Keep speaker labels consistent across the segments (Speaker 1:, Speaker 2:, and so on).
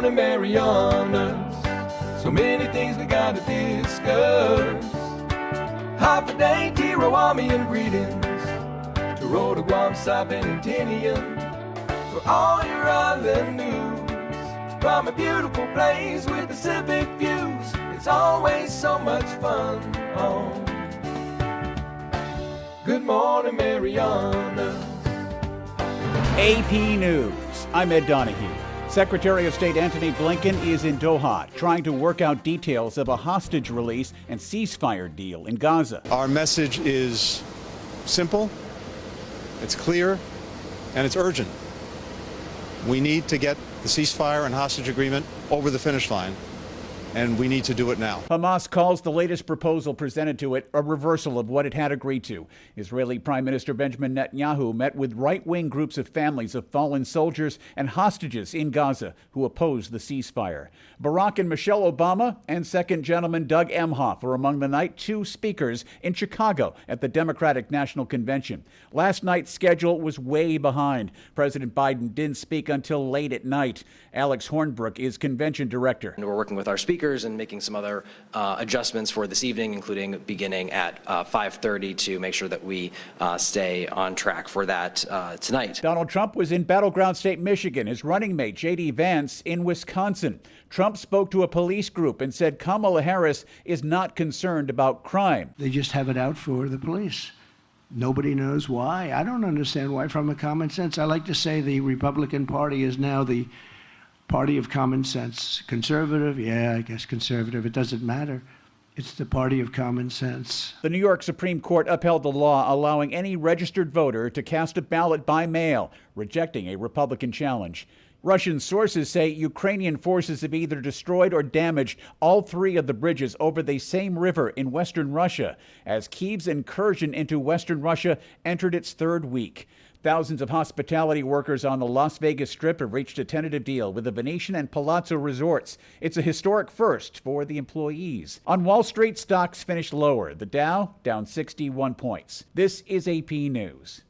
Speaker 1: morning, Marianas. So many things we gotta discuss. Happy day, Tirawami greetings. To Rhoda, Guam, Saipan, and Tinian. For all your island news. From a beautiful place with Pacific views. It's always so much fun on Good Morning, Marianas.
Speaker 2: AP News. I'm Ed Donahue. Secretary of State Antony Blinken is in Doha trying to work out details of a hostage release and ceasefire deal in Gaza.
Speaker 3: Our message is simple, it's clear, and it's urgent. We need to get the ceasefire and hostage agreement over the finish line, and we need to do it now.
Speaker 2: Hamas calls the latest proposal presented to it a reversal of what it had agreed to. Israeli Prime Minister Benjamin Netanyahu met with right-wing groups of families of fallen soldiers and hostages in Gaza who oppose the ceasefire. Barack and Michelle Obama and Second Gentleman Doug Emhoff were among the night two speakers in Chicago at the Democratic National Convention. Last night's schedule was way behind. President Biden didn't speak until late at night. Alex Hornbrook is convention director.
Speaker 4: And we're working with our speakers and making some other adjustments for this evening, including beginning at 5:30 to make sure that we stay on track for that tonight.
Speaker 2: Donald Trump was in battleground state Michigan, his running mate J.D. Vance in Wisconsin. Trump spoke to a police group and said Kamala Harris is not concerned about crime.
Speaker 5: They just have it out for the police. Nobody knows why. I don't understand why from a common sense. I like to say the Republican Party is now the party of common sense. Conservative, yeah, I guess conservative. It doesn't matter. It's the party of common sense.
Speaker 2: The New York Supreme Court upheld the law allowing any registered voter to cast a ballot by mail, rejecting a Republican challenge. Russian sources say Ukrainian forces have either destroyed or damaged all three of the bridges over the same river in western Russia, as Kyiv's incursion into western Russia entered its third week. Thousands of hospitality workers on the Las Vegas Strip have reached a tentative deal with the Venetian and Palazzo resorts. It's a historic first for the employees. On Wall Street, stocks finished lower. The Dow down 61 points. This is AP News.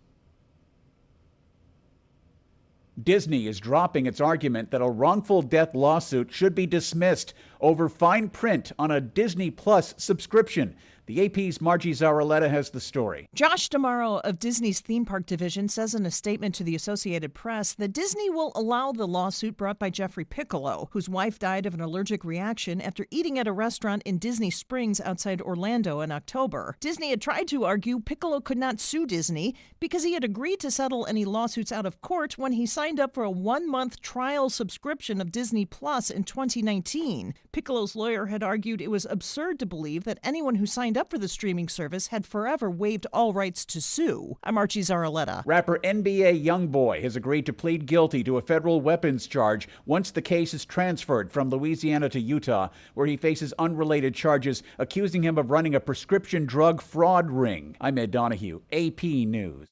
Speaker 2: Disney is dropping its argument that a wrongful death lawsuit should be dismissed over fine print on a Disney Plus subscription. The AP's Margie Zaraletta has the story.
Speaker 6: Josh D'Amaro of Disney's theme park division says in a statement to the Associated Press that Disney will allow the lawsuit brought by Jeffrey Piccolo, whose wife died of an allergic reaction after eating at a restaurant in Disney Springs outside Orlando in October. Disney had tried to argue Piccolo could not sue Disney because he had agreed to settle any lawsuits out of court when he signed up for a 1-month trial subscription of Disney Plus in 2019. Piccolo's lawyer had argued it was absurd to believe that anyone who signed up for the streaming service had forever waived all rights to sue. I'm Archie Zaraletta.
Speaker 2: Rapper NBA Youngboy has agreed to plead guilty to a federal weapons charge once the case is transferred from Louisiana to Utah, where he faces unrelated charges accusing him of running a prescription drug fraud ring. I'm Ed Donahue, AP News.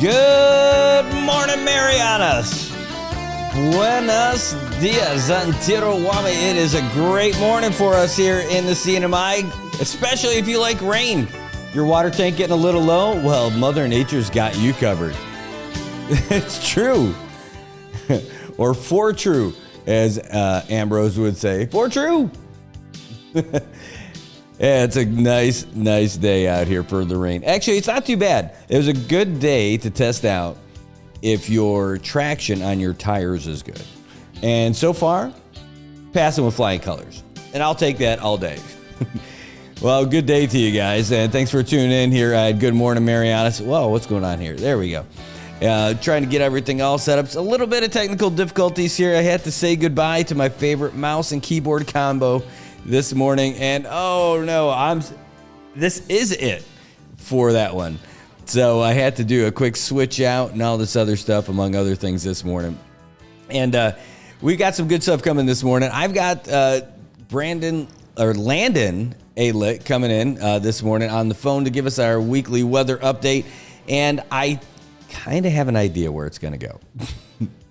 Speaker 7: Good morning, Marianas. Buenos dias, Antirawami. It is a great morning for us here in the CNMI, especially if you like rain. Your water tank getting a little low? Well, Mother Nature's got you covered. It's true. Or for true, as Ambrose would say. For true. Yeah, it's a nice day out here for the rain. Actually, it's not too bad. It was a good day to test out if your traction on your tires is good. And so far, passing with flying colors. And I'll take that all day. Well, good day to you guys. And thanks for tuning in here at Good Morning Marianas. Whoa, what's going on here? There we go. Trying to get everything all set up. It's a little bit of technical difficulties here. I had to say goodbye to my favorite mouse and keyboard combo this morning. And oh no, this is it for that one. So I had to do a quick switch out and all this other stuff, among other things, this morning. And we got some good stuff coming this morning. I've got Landon Alick coming in this morning on the phone to give us our weekly weather update. And I kind of have an idea where it's going to go.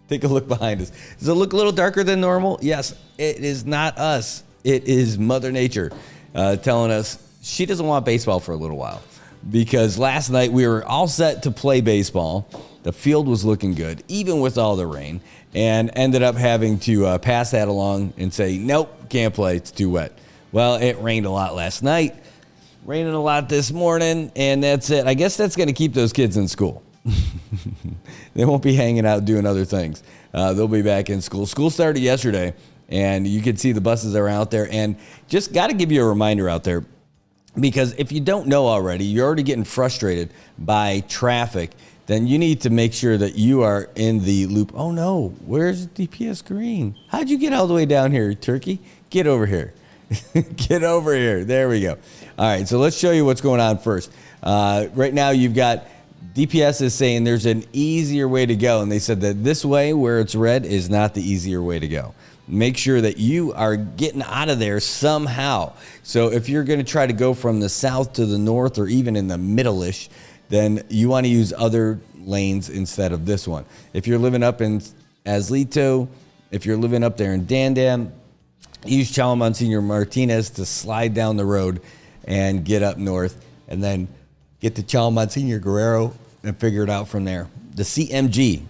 Speaker 7: Take a look behind us. Does it look a little darker than normal? Yes, it is not us. It is Mother Nature telling us she doesn't want baseball for a little while. because last night we were all set to play baseball. The field was looking good, even with all the rain, and ended up having to pass that along and say, nope, can't play. It's too wet. Well, it rained a lot last night, raining a lot this morning, and that's it. I guess that's going to keep those kids in school. They won't be hanging out doing other things. They'll be back in school. School started yesterday, and you can see the buses are out there. And just got to give you a reminder out there, because if you don't know already, you're already getting frustrated by traffic, then you need to make sure that you are in the loop. Oh, no, where's DPS Green? How'd you get all the way down here, Turkey? Get over here. Get over here. There we go. All right, so let's show you what's going on first. Right now, you've got DPS is saying there's an easier way to go, and they said that this way, where it's red, is not the easier way to go. Make sure that you are getting out of there somehow. So if you're going to try to go from the south to the north, or even in the middle-ish, then you want to use other lanes instead of this one. If you're living up in Azlito, if you're living up there in Dandam, use Monsignor Martinez to slide down the road and get up north, and then get to Monsignor Guerrero and figure it out from there. The CMG,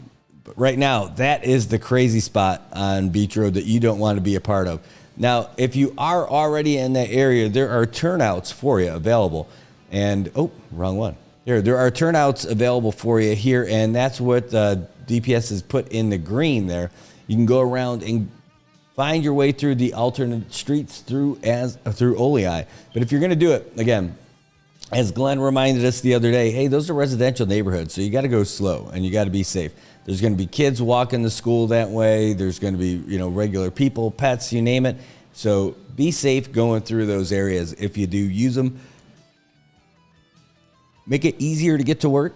Speaker 7: but right now, that is the crazy spot on Beach Road that you don't want to be a part of. Now, if you are already in that area, there are turnouts for you available. And, oh, wrong one. There are turnouts available for you here, and that's what DPS has put in the green there. You can go around and find your way through the alternate streets through Olei. But if you're going to do it, again, as Glenn reminded us the other day, hey, those are residential neighborhoods, so you got to go slow and you got to be safe. There's going to be kids walking to school that way. There's going to be, regular people, pets, you name it. So be safe going through those areas. If you do use them, make it easier to get to work,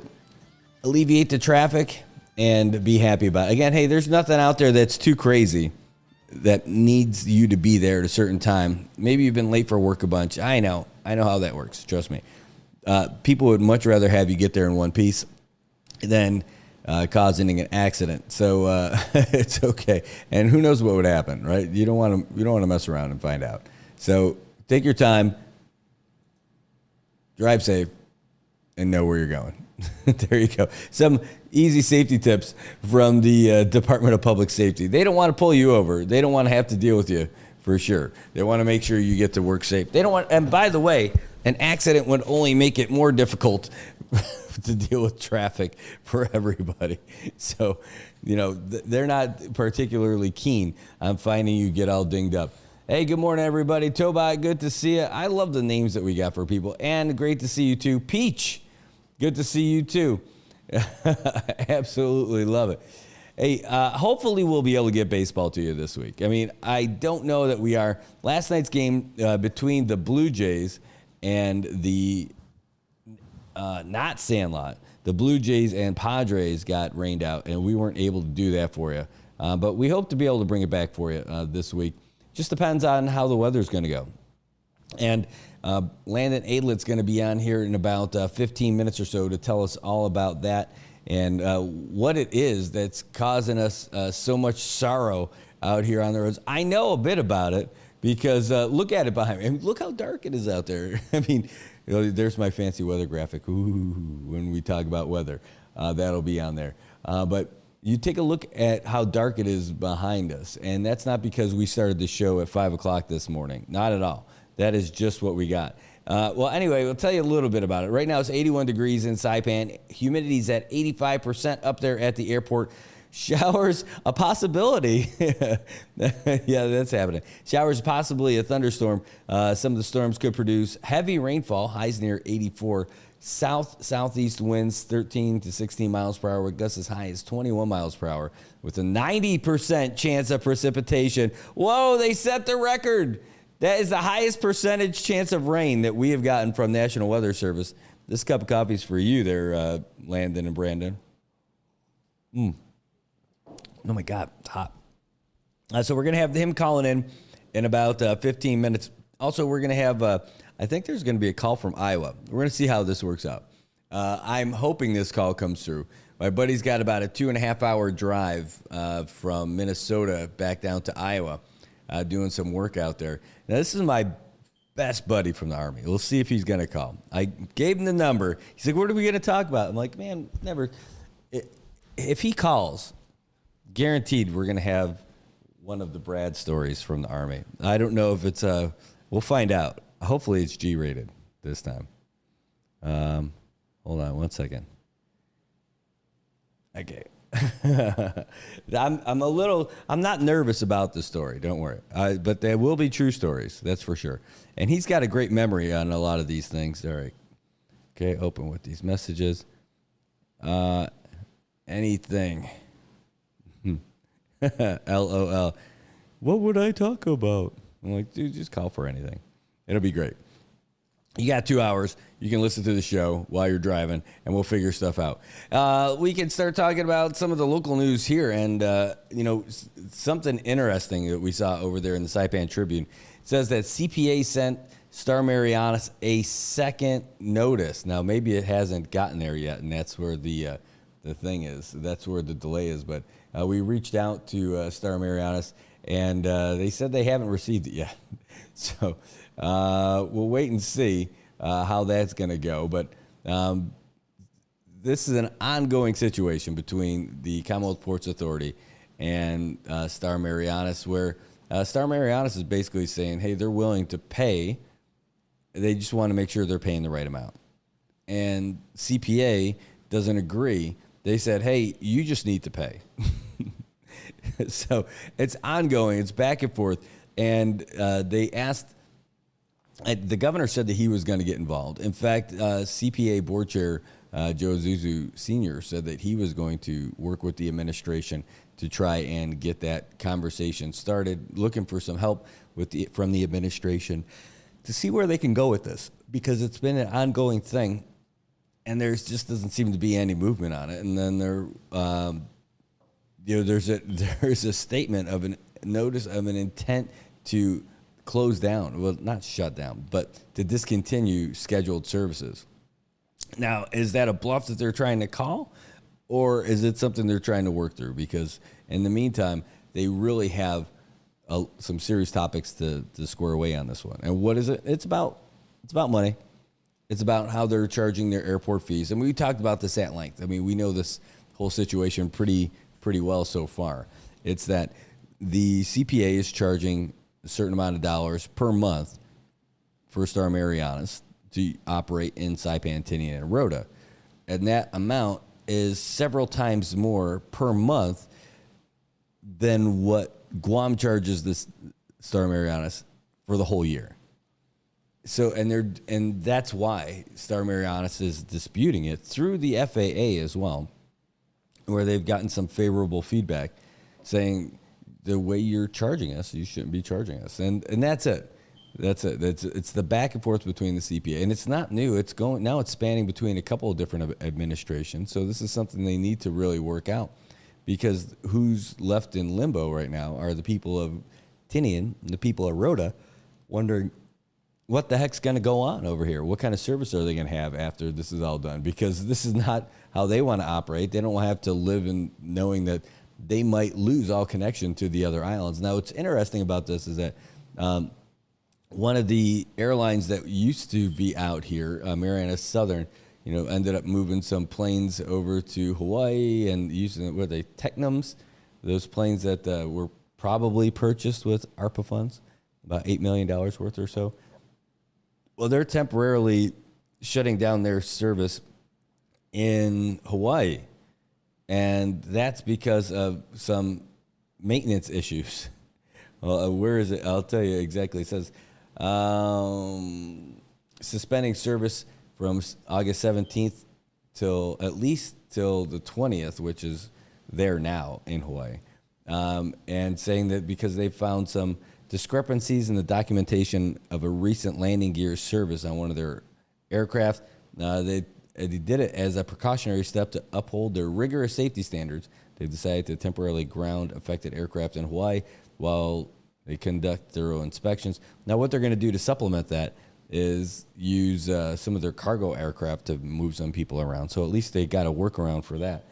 Speaker 7: alleviate the traffic, and be happy about it. Again, hey, there's nothing out there that's too crazy that needs you to be there at a certain time. Maybe you've been late for work a bunch. I know how that works. Trust me. People would much rather have you get there in one piece than causing an accident. So it's okay. And who knows what would happen, right? You don't want to mess around and find out. So take your time, drive safe, and know where you're going. There you go. Some easy safety tips from the Department of Public Safety. They don't want to pull you over. They don't want to have to deal with you, for sure. They want to make sure you get to work safe. They don't want, and by the way, an accident would only make it more difficult to deal with traffic for everybody. So, they're not particularly keen on finding you get all dinged up. Hey, good morning, everybody. Tobot, good to see you. I love the names that we got for people, and great to see you too. Peach, good to see you too. Absolutely love it. Hey, hopefully we'll be able to get baseball to you this week. I mean, I don't know that we are. Last night's game between the Blue Jays and the not Sandlot, the Blue Jays and Padres got rained out, and we weren't able to do that for you. But we hope to be able to bring it back for you this week. Just depends on how the weather's going to go. And Landon Adlet's going to be on here in about 15 minutes or so to tell us all about that and what it is that's causing us so much sorrow out here on the roads. I know a bit about it because look at it behind me. I mean, look how dark it is out there. I mean, there's my fancy weather graphic. Ooh, when we talk about weather, that'll be on there. But you take a look at how dark it is behind us, and that's not because we started the show at 5 o'clock this morning. Not at all. That is just what we got. Well, anyway, we'll tell you a little bit about it. Right now, it's 81 degrees in Saipan. Humidity's at 85% up there at the airport. Showers, a possibility. Yeah, that's happening. Showers, possibly a thunderstorm. Some of the storms could produce heavy rainfall, highs near 84. Southeast winds 13 to 16 miles per hour with gusts as high as 21 miles per hour with a 90% chance of precipitation. Whoa, they set the record. That is the highest percentage chance of rain that we have gotten from National Weather Service. This cup of coffee is for you there, Landon and Brandon. Oh my God, it's hot. So we're going to have him calling in about 15 minutes. Also, we're going to have, I think there's going to be a call from Iowa. We're going to see how this works out. I'm hoping this call comes through. My buddy's got about a 2.5-hour drive from Minnesota back down to Iowa, doing some work out there. Now, this is my best buddy from the Army. We'll see if he's going to call. I gave him the number. He's like, what are we going to talk about? I'm like, man, never. If he calls, guaranteed we're going to have one of the Brad stories from the Army. I don't know if it's, we'll find out. Hopefully it's G-rated this time. Hold on one second. Okay. I'm not nervous about the story. Don't worry. But there will be true stories. That's for sure. And he's got a great memory on a lot of these things. All right. Okay. Open with these messages. Anything. LOL. What would I talk about? I'm like, dude, just call for anything. It'll be great. You got 2 hours. You can listen to the show while you're driving, and we'll figure stuff out. We can start talking about some of the local news here, and something interesting that we saw over there in the Saipan Tribune. It says that CPA sent Star Marianas a second notice. Now, maybe it hasn't gotten there yet, and that's where the thing is. That's where the delay is. But we reached out to Star Marianas, and they said they haven't received it yet. So we'll wait and see how that's going to go. But this is an ongoing situation between the Commonwealth Ports Authority and Star Marianas, where Star Marianas is basically saying, hey, they're willing to pay. They just want to make sure they're paying the right amount. And CPA doesn't agree. They said, hey, you just need to pay. So it's ongoing. It's back and forth. And they asked, the governor said that he was going to get involved. In fact, CPA board chair Joe Zuzu Sr. said that he was going to work with the administration to try and get that conversation started, looking for some help from the administration to see where they can go with this, because it's been an ongoing thing, and there's just doesn't seem to be any movement on it. And then there's a statement of a notice of an intent to close down, well, not shut down, but to discontinue scheduled services. Now, is that a bluff that they're trying to call, or is it something they're trying to work through? Because in the meantime, they really have some serious topics to square away on this one. And what is it? It's about money. It's about how they're charging their airport fees. And we talked about this at length. I mean, we know this whole situation pretty well so far. It's that the CPA is charging a certain amount of dollars per month for Star Marianas to operate in Saipan, Tinian, and Rota. And that amount is several times more per month than what Guam charges this Star Marianas for the whole year. So, and that's why Star Marianas is disputing it through the FAA as well, where they've gotten some favorable feedback saying the way you're charging us, you shouldn't be charging us. And that's it. That's it. It's the back and forth between the CPA, and it's not new. It's spanning between a couple of different administrations. So this is something they need to really work out, because who's left in limbo right now are the people of Tinian and the people of Rota, wondering what the heck's going to go on over here. What kind of service are they going to have after this is all done? Because this is not how they want to operate. They don't have to live in knowing that they might lose all connection to the other islands. Now, what's interesting about this is that one of the airlines that used to be out here, Marianas Southern, ended up moving some planes over to Hawaii and using, what are they, Technums? Those planes that were probably purchased with ARPA funds, about $8 million worth or so. Well, they're temporarily shutting down their service in Hawaii. And that's because of some maintenance issues. Well, where is it? I'll tell you exactly. It says suspending service from August 17th till at least till the 20th, which is there now in Hawaii. And saying that because they found some discrepancies in the documentation of a recent landing gear service on one of their aircraft. They did it as a precautionary step to uphold their rigorous safety standards. They've decided to temporarily ground affected aircraft in Hawaii while they conduct thorough inspections. Now, what they're going to do to supplement that is use some of their cargo aircraft to move some people around. So at least they got a workaround for that.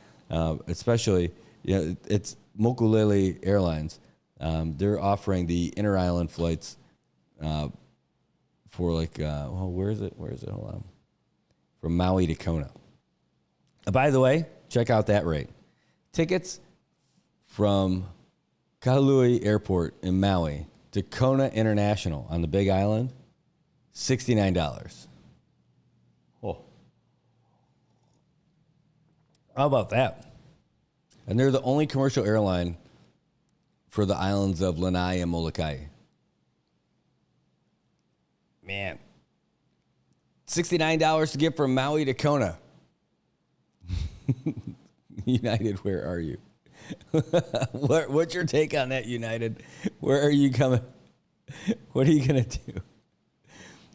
Speaker 7: Especially, it's Mokulele Airlines. They're offering the inter-island flights for like, well, where is it? Hold on. From Maui to Kona. By the way, check out that rate. Tickets from Kahului Airport in Maui to Kona International on the Big Island, $69. Oh. How about that? And they're the only commercial airline for the islands of Lanai and Molokai. Man. $69 to get from Maui to Kona. United, where are you? What's your take on that, United? Where are you coming? What are you going to do?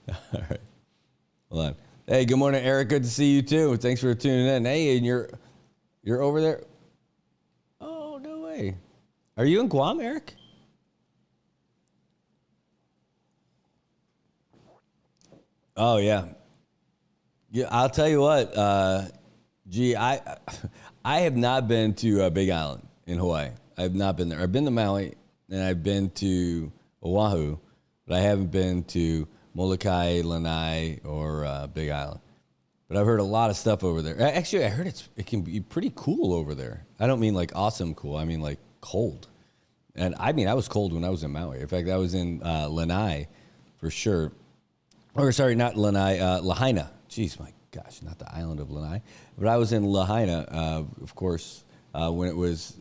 Speaker 7: All right. Hold on. Hey, good morning, Eric. Good to see you, too. Thanks for tuning in. Hey, and you're over there? Oh, no way. Are you in Guam, Eric? Oh, yeah. Yeah, I'll tell you what, I have not been to Big Island in Hawaii. I have not been there. I've been to Maui, and I've been to Oahu, but I haven't been to Molokai, Lanai, or Big Island. But I've heard a lot of stuff over there. Actually, I heard it can be pretty cool over there. I don't mean like awesome cool. I mean like cold. And I mean, I was cold when I was in Maui. In fact, I was in Lanai for sure. Or sorry, not Lanai, Lahaina. Jeez, my gosh, not the island of Lanai. But I was in Lahaina, of course, when it was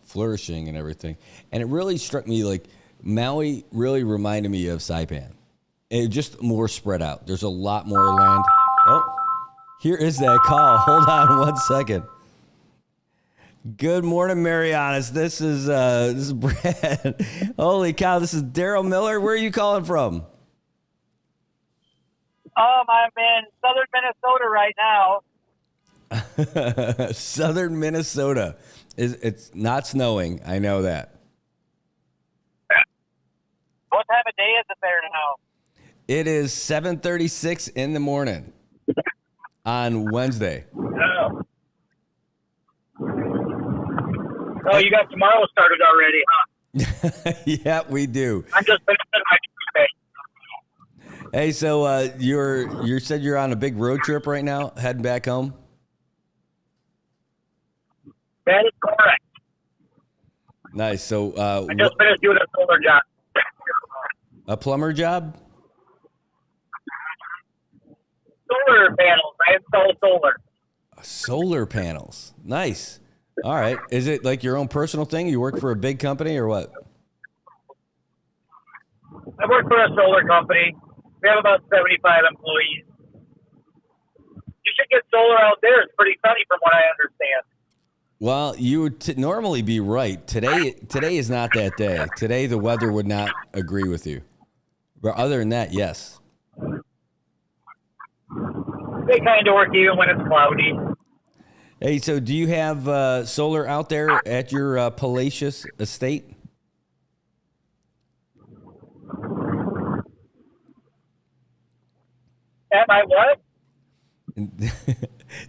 Speaker 7: flourishing and everything. And it really struck me like Maui really reminded me of Saipan. It just more spread out. There's a lot more land. Oh, here is that call. Hold on 1 second. Good morning, Marianas. This is Brad. Holy cow, this is Daryl Miller. Where are you calling from?
Speaker 8: I'm in southern Minnesota right now.
Speaker 7: Southern Minnesota. It's not snowing. I know that.
Speaker 8: What time of day is it there now?
Speaker 7: It is 7:36 in the morning on Wednesday.
Speaker 8: Oh, you got tomorrow started already, huh?
Speaker 7: Yeah, we do.
Speaker 8: I'm just finishing my Tuesday.
Speaker 7: Hey, so you said you're on a big road trip right now, heading back home?
Speaker 8: That is correct.
Speaker 7: Nice. So
Speaker 8: I just finished doing a solar job.
Speaker 7: a plumber job?
Speaker 8: Solar panels. I install solar.
Speaker 7: Solar panels. Nice. All right. Is it like your own personal thing? You work for a big company or what?
Speaker 8: I work for a solar company. We have about 75 employees. You should get solar out there. It's pretty sunny from what I understand.
Speaker 7: Well, you would normally be right. Today is not that day. Today the weather would not agree with you. But other than that, yes.
Speaker 8: They kind of work even when it's cloudy.
Speaker 7: Hey, so do you have solar out there at your palatial estate?
Speaker 8: At my what?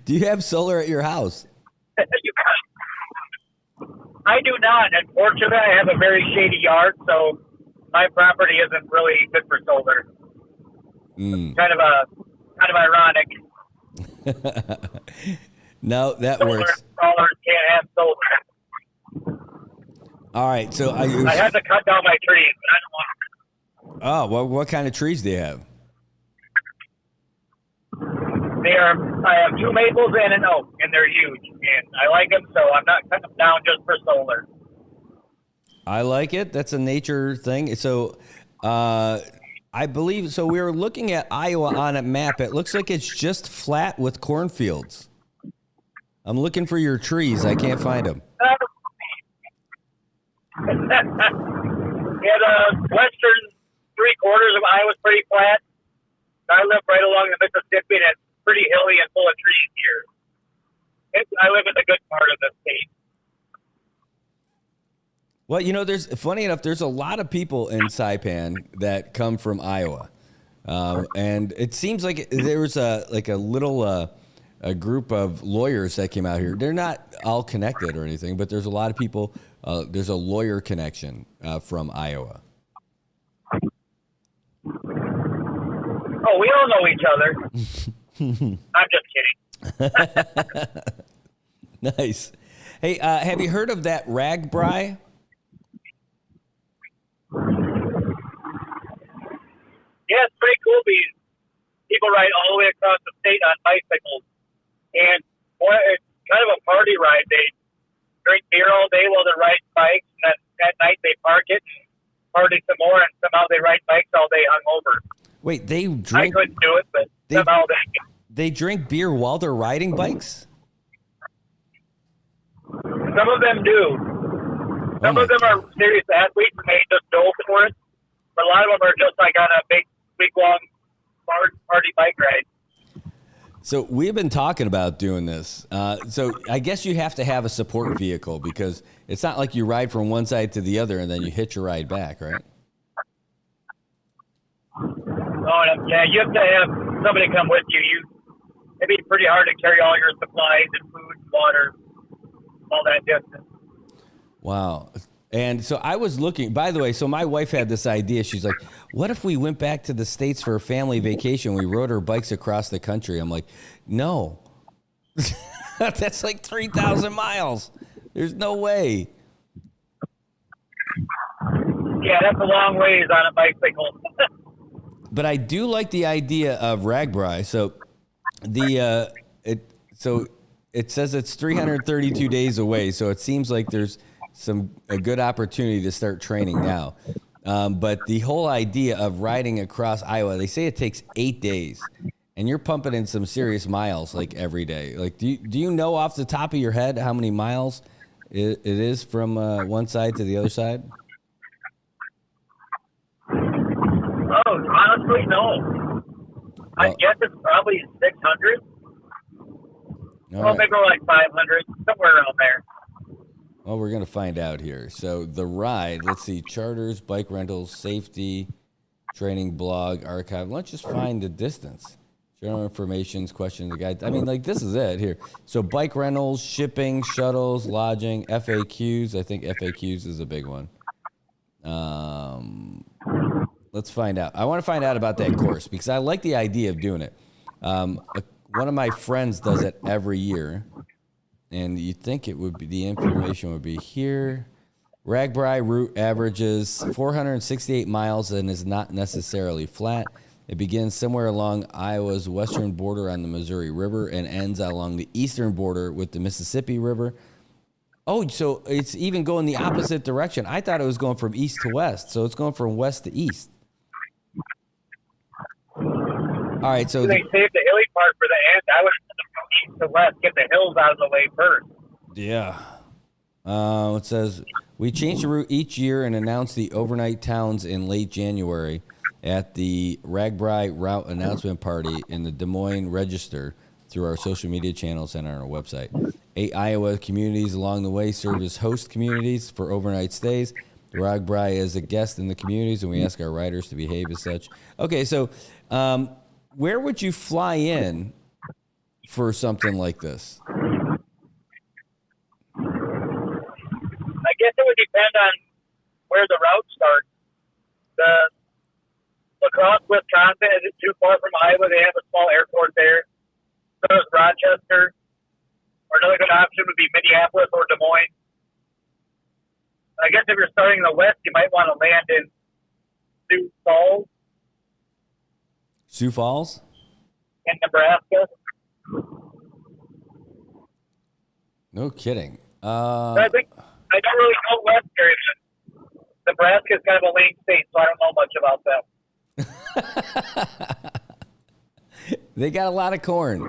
Speaker 7: Do you have solar at your house?
Speaker 8: I do not. Unfortunately, I have a very shady yard, so my property isn't really good for solar. Kind of ironic.
Speaker 7: No, that works.
Speaker 8: Solar can't have solar.
Speaker 7: All right, so
Speaker 8: I had to cut down my trees, but I don't want to.
Speaker 7: Oh, well, what kind of trees do you have?
Speaker 8: I have two maples and an oak, and they're huge, and I like them, so I'm not cutting them down just for solar.
Speaker 7: I like it. That's a nature thing. So, I believe so. We were looking at Iowa on a map. It looks like it's just flat with cornfields. I'm looking for your trees. I can't find them.
Speaker 8: Yeah, the western 3/4 of Iowa's pretty flat. I live right along the Mississippi, and it's pretty hilly and full of trees here. I live in the good part of the state.
Speaker 7: Well, you know, funny enough, there's a lot of people in Saipan that come from Iowa, and it seems like there was a group of lawyers that came out here. They're not all connected or anything, but there's a lot of people. There's a lawyer connection from Iowa.
Speaker 8: Oh, we all know each other. I'm just kidding.
Speaker 7: Nice. Hey, have you heard of that ragbri?
Speaker 8: Yeah, it's pretty cool because people ride all the way across the state on bicycles. And boy, it's kind of a party ride. They drink beer all day while they're riding bikes, and then at night they park it and party some more, and somehow they ride bikes all day hungover.
Speaker 7: Wait, they
Speaker 8: I
Speaker 7: drink
Speaker 8: couldn't do it, but somehow
Speaker 7: they drink beer while they're riding bikes?
Speaker 8: some of them do. Some of them are serious athletes, and they just go for it. But a lot of them are just like on a big, long party bike ride.
Speaker 7: So we've been talking about doing this. So I guess you have to have a support vehicle because it's not like you ride from one side to the other and then you hitch your ride back, right?
Speaker 8: Oh, yeah, you have to have somebody come with you. It'd be pretty hard to carry all your supplies and food and water, all that distance.
Speaker 7: Wow. And so I was looking, by the way, so my wife had this idea. She's like, what if we went back to the States for a family vacation? We rode our bikes across the country. I'm like, no. That's like 3,000 miles. There's no way.
Speaker 8: Yeah, that's a long ways on a bicycle.
Speaker 7: But I do like the idea of ragbri. So it says it's 332 days away. So it seems like there's a good opportunity to start training now. But the whole idea of riding across Iowa, they say it takes 8 days, and you're pumping in some serious miles like every day. Like, do you know off the top of your head how many miles it is from one side to the other side?
Speaker 8: Oh, honestly, no. I guess it's probably 600. Well, maybe like 500, somewhere around there.
Speaker 7: Well, we're going to find out here. So the ride, let's see, charters, bike rentals, safety, training, blog, archive. Let's just find the distance. General information, questions, the guide. I mean, like, this is it here. So bike rentals, shipping, shuttles, lodging, FAQs. I think FAQs is a big one. Let's find out. I want to find out about that course because I like the idea of doing it. One of my friends does it every year. And you'd think it would be, the information would be here. Ragbri route averages 468 miles and is not necessarily flat. It begins somewhere along Iowa's western border on the Missouri River and ends along the eastern border with the Mississippi River. Oh, so it's even going the opposite direction. I thought it was going from east to west, so it's going from west to east. All right, so
Speaker 8: they saved the hilly part for the end. I would have from east to west, get the hills out of the way first.
Speaker 7: Yeah. It says, we change the route each year and announce the overnight towns in late January at the Ragbri Route Announcement Party in the Des Moines Register through our social media channels and on our website. 8 Iowa communities along the way serve as host communities for overnight stays. The Ragbri is a guest in the communities, and we ask our riders to behave as such. Okay, so where would you fly in for something like this?
Speaker 8: I guess it would depend on where the route starts. The Lacrosse, Wisconsin isn't too far from Iowa. They have a small airport there. So is Rochester. Or another good option would be Minneapolis or Des Moines. I guess if you're starting in the west, you might want to land in Sioux Falls.
Speaker 7: Sioux Falls?
Speaker 8: In Nebraska.
Speaker 7: No kidding.
Speaker 8: I think I don't really know west very much. Nebraska is kind of a lame state, so I don't know much about them.
Speaker 7: They got a lot of corn.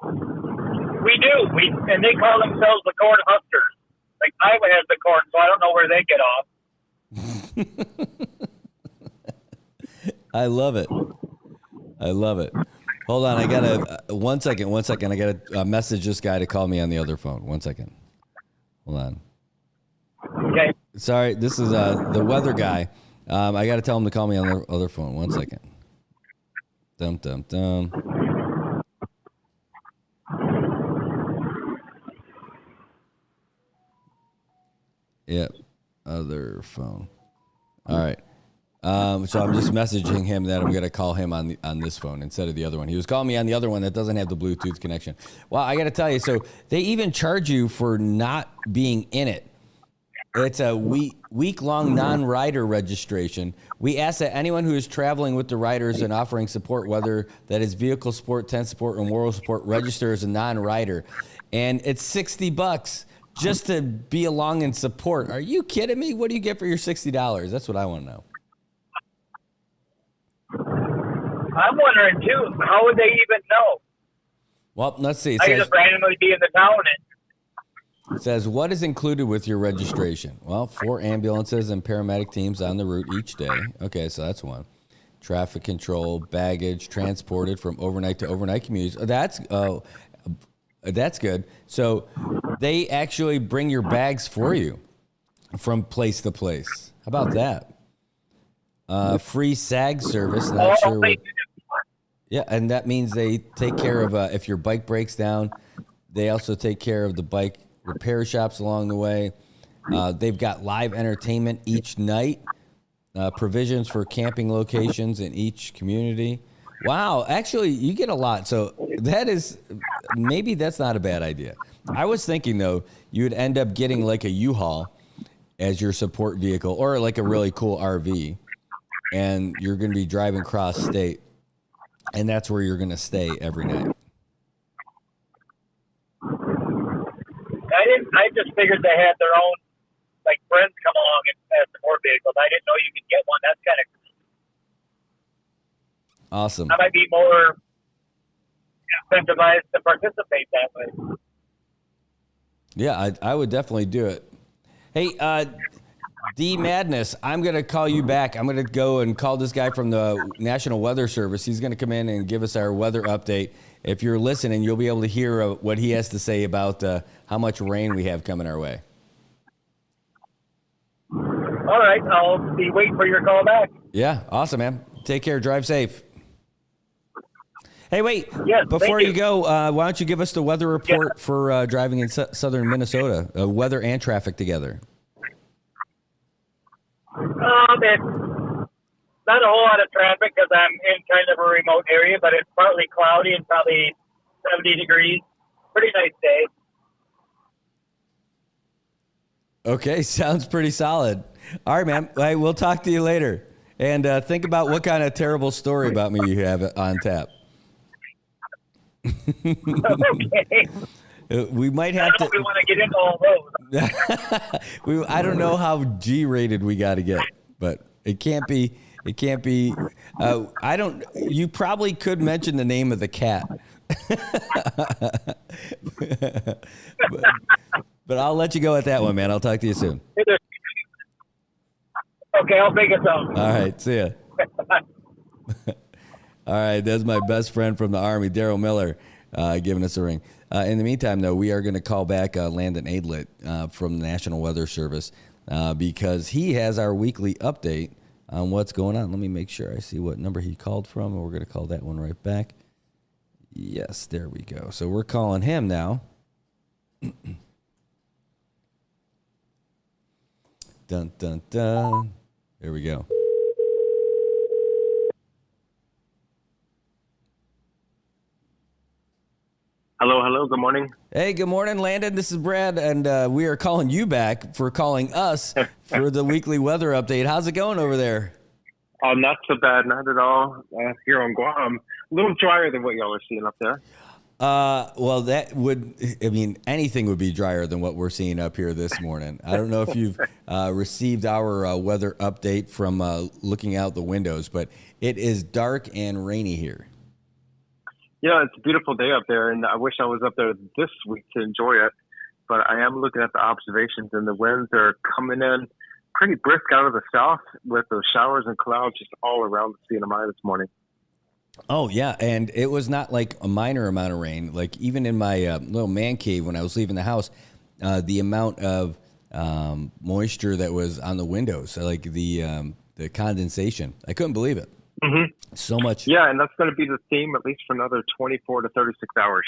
Speaker 8: We do. And they call themselves the corn huskers. Like Iowa has the corn, so I don't know where they get off.
Speaker 7: I love it. I love it. Hold on. I got to, one second. I got to message this guy to call me on the other phone. 1 second. Hold on.
Speaker 8: Okay.
Speaker 7: Sorry. This is the weather guy. I got to tell him to call me on the other phone. 1 second. Dum, dum, dum. Yep. Other phone. All right. So I'm just messaging him that I'm going to call him on this phone instead of the other one. He was calling me on the other one that doesn't have the Bluetooth connection. Well, I got to tell you, so they even charge you for not being in it. It's a week-long non-rider registration. We ask that anyone who is traveling with the riders and offering support, whether that is vehicle support, tent support, or moral support, register as a non-rider. And it's $60 just to be along and support. Are you kidding me? What do you get for your $60? That's what I want to know.
Speaker 8: I'm wondering too. How would they even know?
Speaker 7: Well, let's see.
Speaker 8: I just randomly be in the town and
Speaker 7: It says, what is included with your registration? Well, 4 ambulances and paramedic teams on the route each day. Okay, so that's one. Traffic control, baggage transported from overnight to overnight commutes. That's good. So they actually bring your bags for you from place to place. How about that? Free SAG service. Not sure what. Yeah, and that means they take care of if your bike breaks down. They also take care of the bike repair shops along the way. They've got live entertainment each night, provisions for camping locations in each community. Wow, actually, you get a lot. So maybe that's not a bad idea. I was thinking, though, you would end up getting like a U-Haul as your support vehicle or like a really cool RV, and you're going to be driving cross state, and that's where you're going to stay every night.
Speaker 8: I just figured they had their own, like, friends come along and as support vehicles. I didn't know you could get one. That's kind of
Speaker 7: Awesome.
Speaker 8: I might be more incentivized to participate that way.
Speaker 7: Yeah, I would definitely do it. Hey, D Madness, I'm going to call you back. I'm going to go and call this guy from the National Weather Service. He's going to come in and give us our weather update. If you're listening, you'll be able to hear what he has to say about how much rain we have coming our way.
Speaker 8: All right, I'll be waiting for your call back.
Speaker 7: Yeah, awesome, man. Take care. Drive safe. Hey, wait.
Speaker 8: Yes,
Speaker 7: before
Speaker 8: thank
Speaker 7: you go, why don't you give us the weather report for driving in southern Minnesota, weather and traffic together?
Speaker 8: It's not a whole lot of traffic because I'm in kind of a remote area, but it's partly cloudy and probably 70 degrees. Pretty nice day.
Speaker 7: Okay, sounds pretty solid. All right, man. Hey, we'll talk to you later. And think about what kind of terrible story about me you have on tap.
Speaker 8: Okay.
Speaker 7: We might have to.
Speaker 8: We want to get into all those.
Speaker 7: I don't know how G-rated we got to get, but it can't be. It can't be. I don't. You probably could mention the name of the cat, but I'll let you go at that one, man. I'll talk to you soon.
Speaker 8: Okay, I'll make it so.
Speaker 7: All right, see ya. All right, that's my best friend from the Army, Daryl Miller, giving us a ring. In the meantime, though, we are going to call back Landon Aidlet from the National Weather Service because he has our weekly update on what's going on. Let me make sure I see what number he called from, and we're going to call that one right back. Yes, there we go. So we're calling him now. Dun, dun, dun. There we go.
Speaker 9: Hello, good morning.
Speaker 7: Hey, good morning, Landon. This is Brad, and we are calling you back for calling us for the weekly weather update. How's it going over there?
Speaker 9: Oh, not so bad, not at all. Here on Guam, a little drier than what y'all are seeing up there.
Speaker 7: Well, that would, I mean, anything would be drier than what we're seeing up here this morning. I don't know if you've received our weather update from looking out the windows, but it is dark and rainy here.
Speaker 9: Yeah, it's a beautiful day up there, and I wish I was up there this week to enjoy it. But I am looking at the observations, and the winds are coming in pretty brisk out of the south with those showers and clouds just all around the CNMI this morning.
Speaker 7: Oh, yeah, and it was not like a minor amount of rain. Like even in my little man cave when I was leaving the house, the amount of moisture that was on the windows, so like the condensation, I couldn't believe it.
Speaker 9: Mm-hmm.
Speaker 7: So much.
Speaker 9: Yeah, and that's going to be the theme at least for another 24 to 36 hours.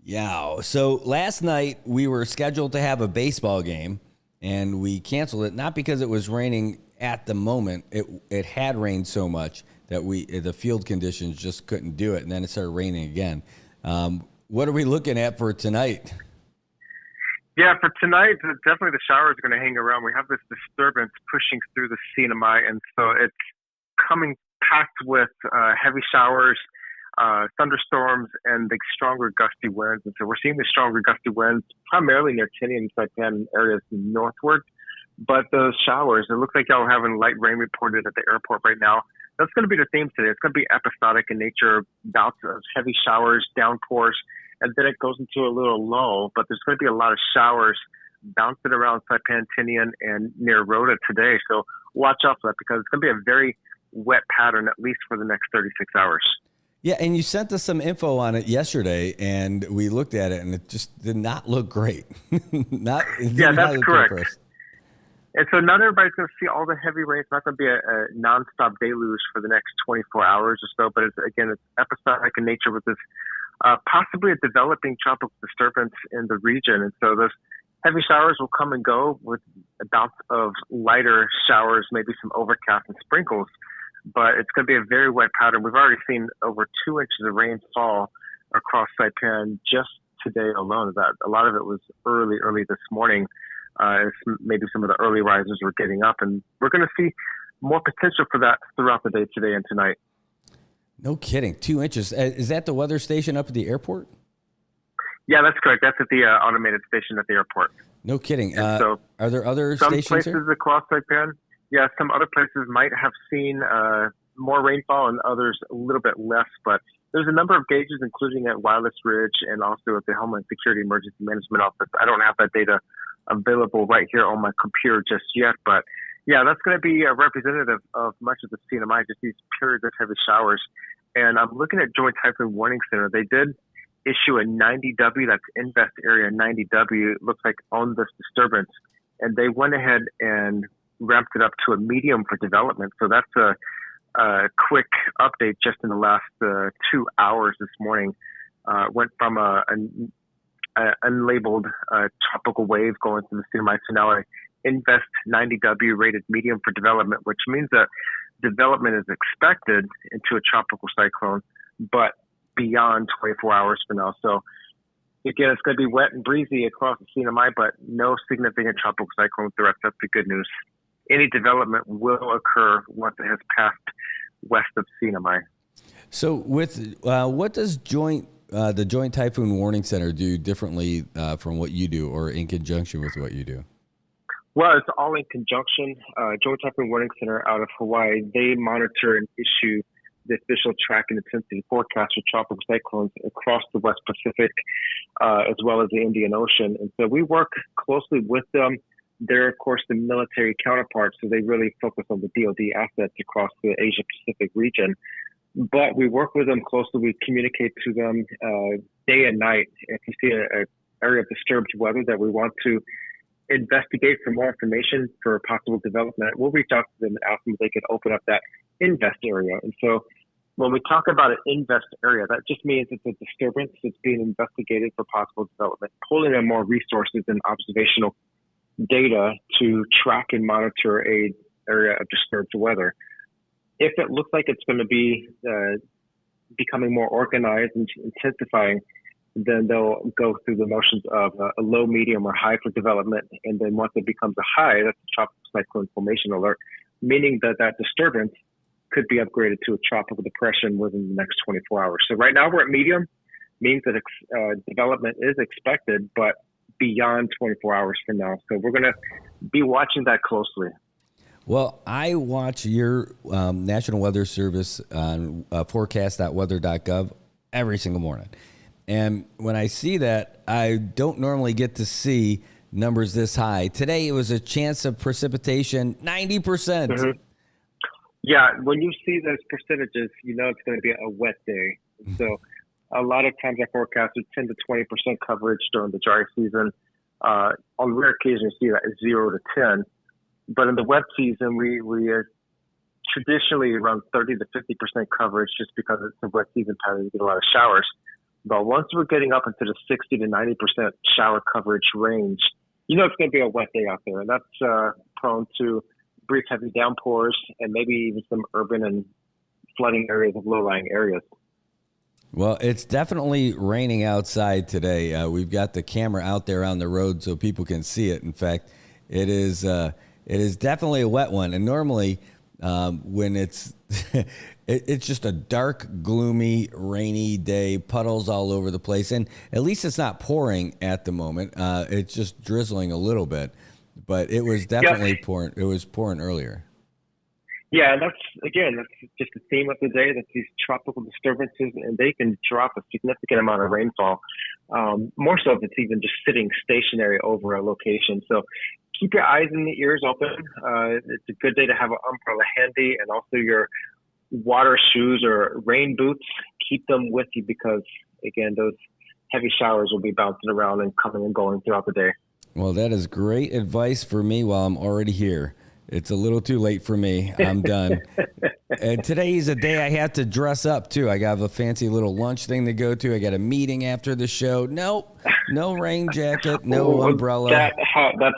Speaker 7: Yeah. So last night we were scheduled to have a baseball game, and we canceled it, not because it was raining at the moment, it had rained so much that the field conditions just couldn't do it, and then it started raining again. What are we looking at for tonight?
Speaker 9: Yeah, for tonight, definitely the shower is going to hang around. We have this disturbance pushing through the CNMI, and so it's coming packed with heavy showers, thunderstorms, and the stronger gusty winds. And so we're seeing the stronger gusty winds primarily near Tinian and Saipan areas northward. But those showers, it looks like y'all are having light rain reported at the airport right now. That's going to be the theme today. It's going to be episodic in nature, bouts of heavy showers, downpours, and then it goes into a little lull. But there's going to be a lot of showers bouncing around Saipan, Tinian, and near Rota today. So watch out for that because it's going to be a very wet pattern, at least for the next 36 hours.
Speaker 7: Yeah, and you sent us some info on it yesterday, and we looked at it, and it just did not look great.
Speaker 9: Yeah, that's correct. And so not everybody's going to see all the heavy rain. It's not going to be a nonstop deluge for the next 24 hours or so, but it's episodic in nature with this possibly a developing tropical disturbance in the region. And so those heavy showers will come and go with bouts of lighter showers, maybe some overcast and sprinkles, but it's going to be a very wet pattern. We've already seen over 2 inches of rain fall across Saipan just today alone. A lot of it was early this morning. Maybe some of the early risers were getting up, and we're going to see more potential for that throughout the day today and tonight.
Speaker 7: No kidding. 2 inches. Is that the weather station up at the airport?
Speaker 9: Yeah, that's correct. That's at the automated station at the airport.
Speaker 7: No kidding.
Speaker 9: So
Speaker 7: are there other
Speaker 9: some
Speaker 7: stations
Speaker 9: places
Speaker 7: here?
Speaker 9: across Saipan? Yeah, some other places might have seen more rainfall and others a little bit less, but there's a number of gauges, including at Wireless Ridge and also at the Homeland Security Emergency Management Office. I don't have that data available right here on my computer just yet, but yeah, that's going to be representative of much of the CNMI, just these periods of heavy showers. And I'm looking at Joint Typhoon Warning Center. They did issue a 90W, that's Invest Area 90W, it looks like, on this disturbance. And they went ahead and ramped it up to a medium for development. So that's a quick update just in the last 2 hours this morning. Went from an unlabeled tropical wave going through the CNMI to now a Invest 90W rated medium for development, which means that development is expected into a tropical cyclone, but beyond 24 hours from now. So again, it's going to be wet and breezy across the CNMI, but no significant tropical cyclone threats. That's the good news. Any development will occur once it has passed west of CNMI.
Speaker 7: So with what does the Joint Typhoon Warning Center do differently from what you do or in conjunction with what you do?
Speaker 9: Well, it's all in conjunction. Joint Typhoon Warning Center out of Hawaii, they monitor and issue the official track and intensity forecast for tropical cyclones across the West Pacific, as well as the Indian Ocean. And so we work closely with them. They're, of course, the military counterparts, so they really focus on the DoD assets across the Asia Pacific region. But we work with them closely. We communicate to them day and night. If you see an area of disturbed weather that we want to investigate for more information for possible development, we'll reach out to them and ask them if they could open up that invest area. And so when we talk about an invest area, that just means it's a disturbance that's being investigated for possible development, pulling in more resources and observational data to track and monitor a area of disturbed weather. If it looks like it's going to be becoming more organized and intensifying, then they'll go through the motions of a low, medium, or high for development. And then once it becomes a high, that's a tropical cyclone formation alert, meaning that that disturbance could be upgraded to a tropical depression within the next 24 hours. So right now we're at medium, means that development is expected, but beyond 24 hours from now. So we're going to be watching that closely.
Speaker 7: Well, I watch your National Weather Service on forecast.weather.gov every single morning. And when I see that, I don't normally get to see numbers this high. Today, it was a chance of precipitation, 90%. Mm-hmm.
Speaker 9: Yeah, when you see those percentages, you know it's going to be a wet day. So a lot of times I forecast 10 to 20% coverage during the dry season. On rare occasions, you see that 0 to 10. But in the wet season, we are traditionally around 30 to 50% coverage just because it's a wet season pattern. You get a lot of showers. But once we're getting up into the 60 to 90% shower coverage range, you know it's going to be a wet day out there. And that's prone to brief heavy downpours, and maybe even some urban and flooding areas of low-lying areas.
Speaker 7: Well, it's definitely raining outside today. We've got the camera out there on the road so people can see it. In fact, it is definitely a wet one. And normally, when it's it's just a dark, gloomy, rainy day, puddles all over the place, and at least it's not pouring at the moment. It's just drizzling a little bit, but it was definitely pouring. It was pouring earlier.
Speaker 9: Yeah, and that's just the theme of the day, that these tropical disturbances, and they can drop a significant amount of rainfall. More so if it's even just sitting stationary over a location. So keep your eyes and ears open. It's a good day to have an umbrella handy, and also your water shoes or rain boots. Keep them with you because, again, those heavy showers will be bouncing around and coming and going throughout the day.
Speaker 7: Well, that is great advice for me while I'm already here. It's a little too late for me. I'm done. And today's a day I have to dress up, too. I got a fancy little lunch thing to go to. I got a meeting after the show. Nope. No rain jacket, no umbrella.
Speaker 9: That's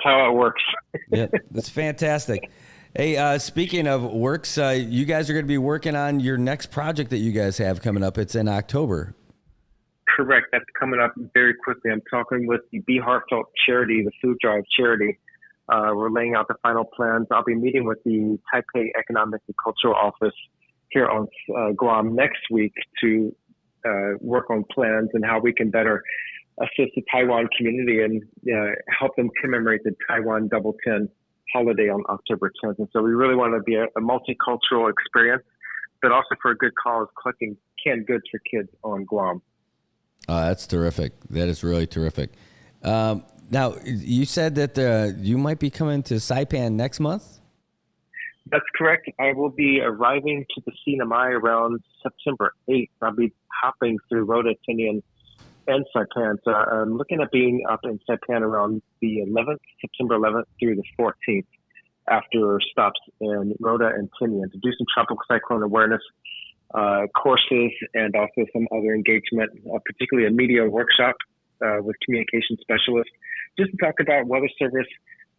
Speaker 9: how it works.
Speaker 7: Yep, that's fantastic. Hey, speaking of works, you guys are going to be working on your next project that you guys have coming up. It's in October.
Speaker 9: Correct. That's coming up very quickly. I'm talking with the Be Heartfelt charity, the food drive charity. We're laying out the final plans. I'll be meeting with the Taipei Economic and Cultural Office here on Guam next week to work on plans and how we can better assist the Taiwan community and help them commemorate the Taiwan Double 10 holiday on October 10th. And so we really want to be a multicultural experience, but also for a good cause, collecting canned goods for kids on Guam.
Speaker 7: That's terrific. That is really terrific. Now, you said that you might be coming to Saipan next month?
Speaker 9: That's correct. I will be arriving to the Sinamai around September 8th. I'll be hopping through Rota, Tinian, and Saipan. So I'm looking at being up in Saipan around the 11th, September 11th through the 14th, after stops in Rota and Tinian to do some tropical cyclone awareness courses and also some other engagement, particularly a media workshop with communication specialists, just to talk about Weather Service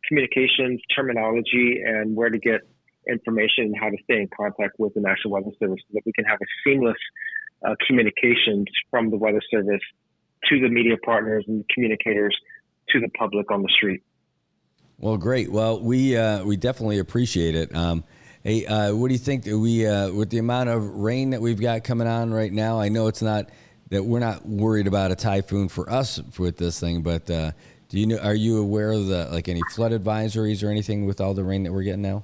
Speaker 9: communications, terminology, and where to get information and how to stay in contact with the National Weather Service so that we can have a seamless communications from the Weather Service to the media partners and communicators to the public on the street.
Speaker 7: Well, great. Well, we definitely appreciate it. Hey, what do you think? With the amount of rain that we've got coming on right now, I know it's not that we're not worried about a typhoon for us with this thing, but are you aware of any flood advisories or anything with all the rain that we're getting now?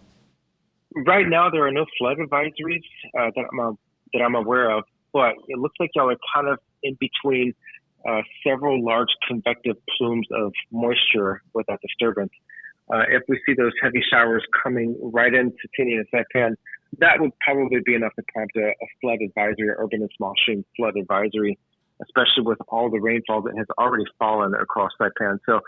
Speaker 9: Right now, there are no flood advisories that I'm aware of, but it looks like y'all are kind of in between several large convective plumes of moisture with that disturbance. If we see those heavy showers coming right into Tinian and Saipan, that would probably be enough to prompt a flood advisory, or urban and small stream flood advisory, especially with all the rainfall that has already fallen across Saipan. So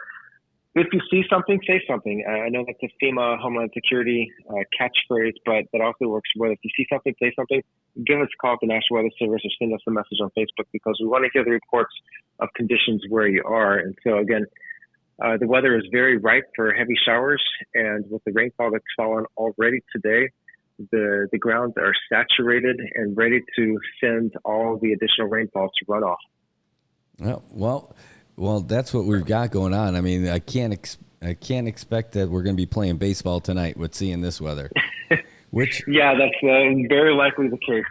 Speaker 9: if you see something, say something. I know that's a FEMA Homeland Security catchphrase, but that also works well. If you see something, say something. Give us a call at the National Weather Service or send us a message on Facebook, because we want to hear the reports of conditions where you are. And so, again, the weather is very ripe for heavy showers, and with the rainfall that's fallen already today, the grounds are saturated and ready to send all the additional rainfall to runoff.
Speaker 7: Well, that's what we've got going on. I mean, I can't expect that we're going to be playing baseball tonight with seeing this weather.
Speaker 9: Yeah, that's very likely the case.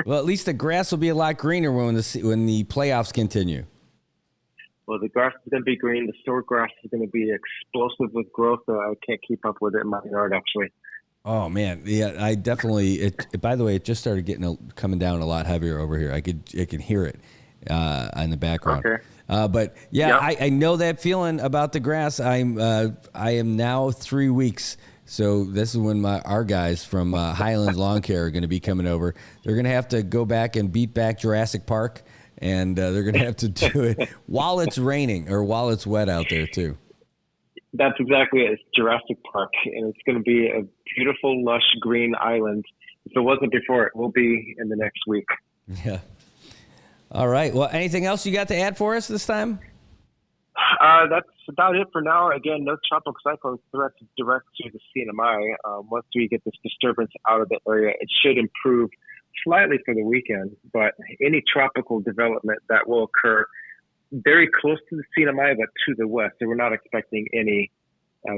Speaker 7: Well, at least the grass will be a lot greener when the playoffs continue.
Speaker 9: Well, the grass is going to be green. The store grass is going to be explosive with growth. I can't keep up with it in my yard, actually.
Speaker 7: Oh man, yeah, I definitely. By the way, it just started coming down a lot heavier over here. I can hear it in the background.
Speaker 9: Okay.
Speaker 7: But yeah, yep. I know that feeling about the grass. I am now 3 weeks. So this is when our guys from Highlands Lawn Care are going to be coming over. They're going to have to go back and beat back Jurassic Park, and they're going to have to do it while it's raining or while it's wet out there too.
Speaker 9: That's exactly it. It's Jurassic Park, and it's going to be a beautiful, lush green island. If it wasn't before, it will be in the next week.
Speaker 7: Yeah. All right. Well, anything else you got to add for us this time?
Speaker 9: That's about it for now. Again, no tropical cyclone threats direct to the CNMI. Once we get this disturbance out of the area, it should improve slightly for the weekend. But any tropical development that will occur very close to the CNMI, but to the west, so we're not expecting any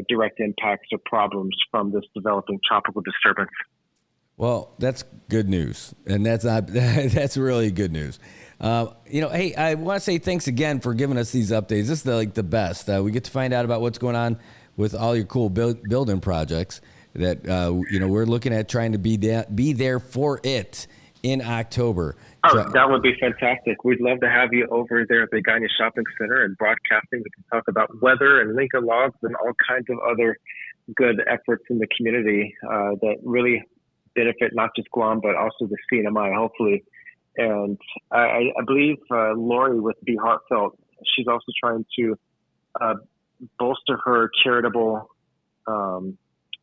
Speaker 9: direct impacts or problems from this developing tropical disturbance.
Speaker 7: Well, that's good news, and that's really good news. Hey, I want to say thanks again for giving us these updates. This is the best. We get to find out about what's going on with all your cool building projects that we're looking at trying to be there for it in October.
Speaker 9: Oh, that would be fantastic. We'd love to have you over there at the Ganya Shopping Center and broadcasting. We can talk about weather and Lincoln logs and all kinds of other good efforts in the community that really benefit not just Guam, but also the CNMI, hopefully. And I believe Lori with Be Heartfelt, she's also trying to bolster her charitable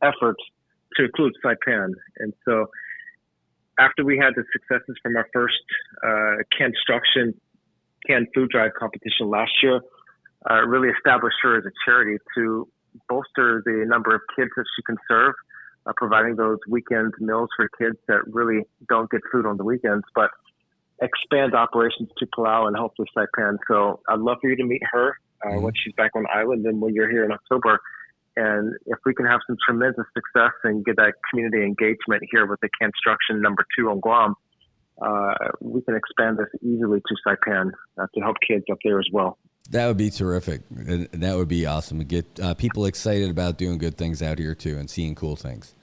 Speaker 9: efforts to include Saipan. And so after we had the successes from our first canned food drive competition last year, really established her as a charity to bolster the number of kids that she can serve, providing those weekend meals for kids that really don't get food on the weekends, but expand operations to Palau and hopefully Saipan. So I'd love for you to meet her when she's back on the island and when you're here in October. And if we can have some tremendous success and get that community engagement here with the construction number 2 on Guam, we can expand this easily to Saipan to help kids up there as well.
Speaker 7: That would be terrific. And that would be awesome to get people excited about doing good things out here too and seeing cool things.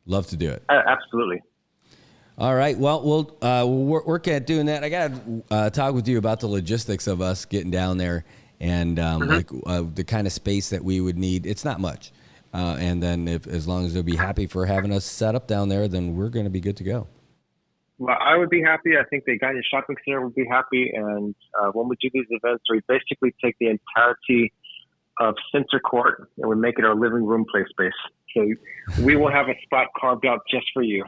Speaker 7: Love to do it.
Speaker 9: Absolutely.
Speaker 7: All right. Well, we'll work at doing that. I got to talk with you about the logistics of us getting down there and the kind of space that we would need. It's not much. And then as long as they'll be happy for having us set up down there, then we're going to be good to go.
Speaker 9: Well, I would be happy. I think the Ganya Shopping Center would be happy. And when we do these events, we basically take the entirety of Center Court and we make it our living room play space. So we will have a spot carved out just for you.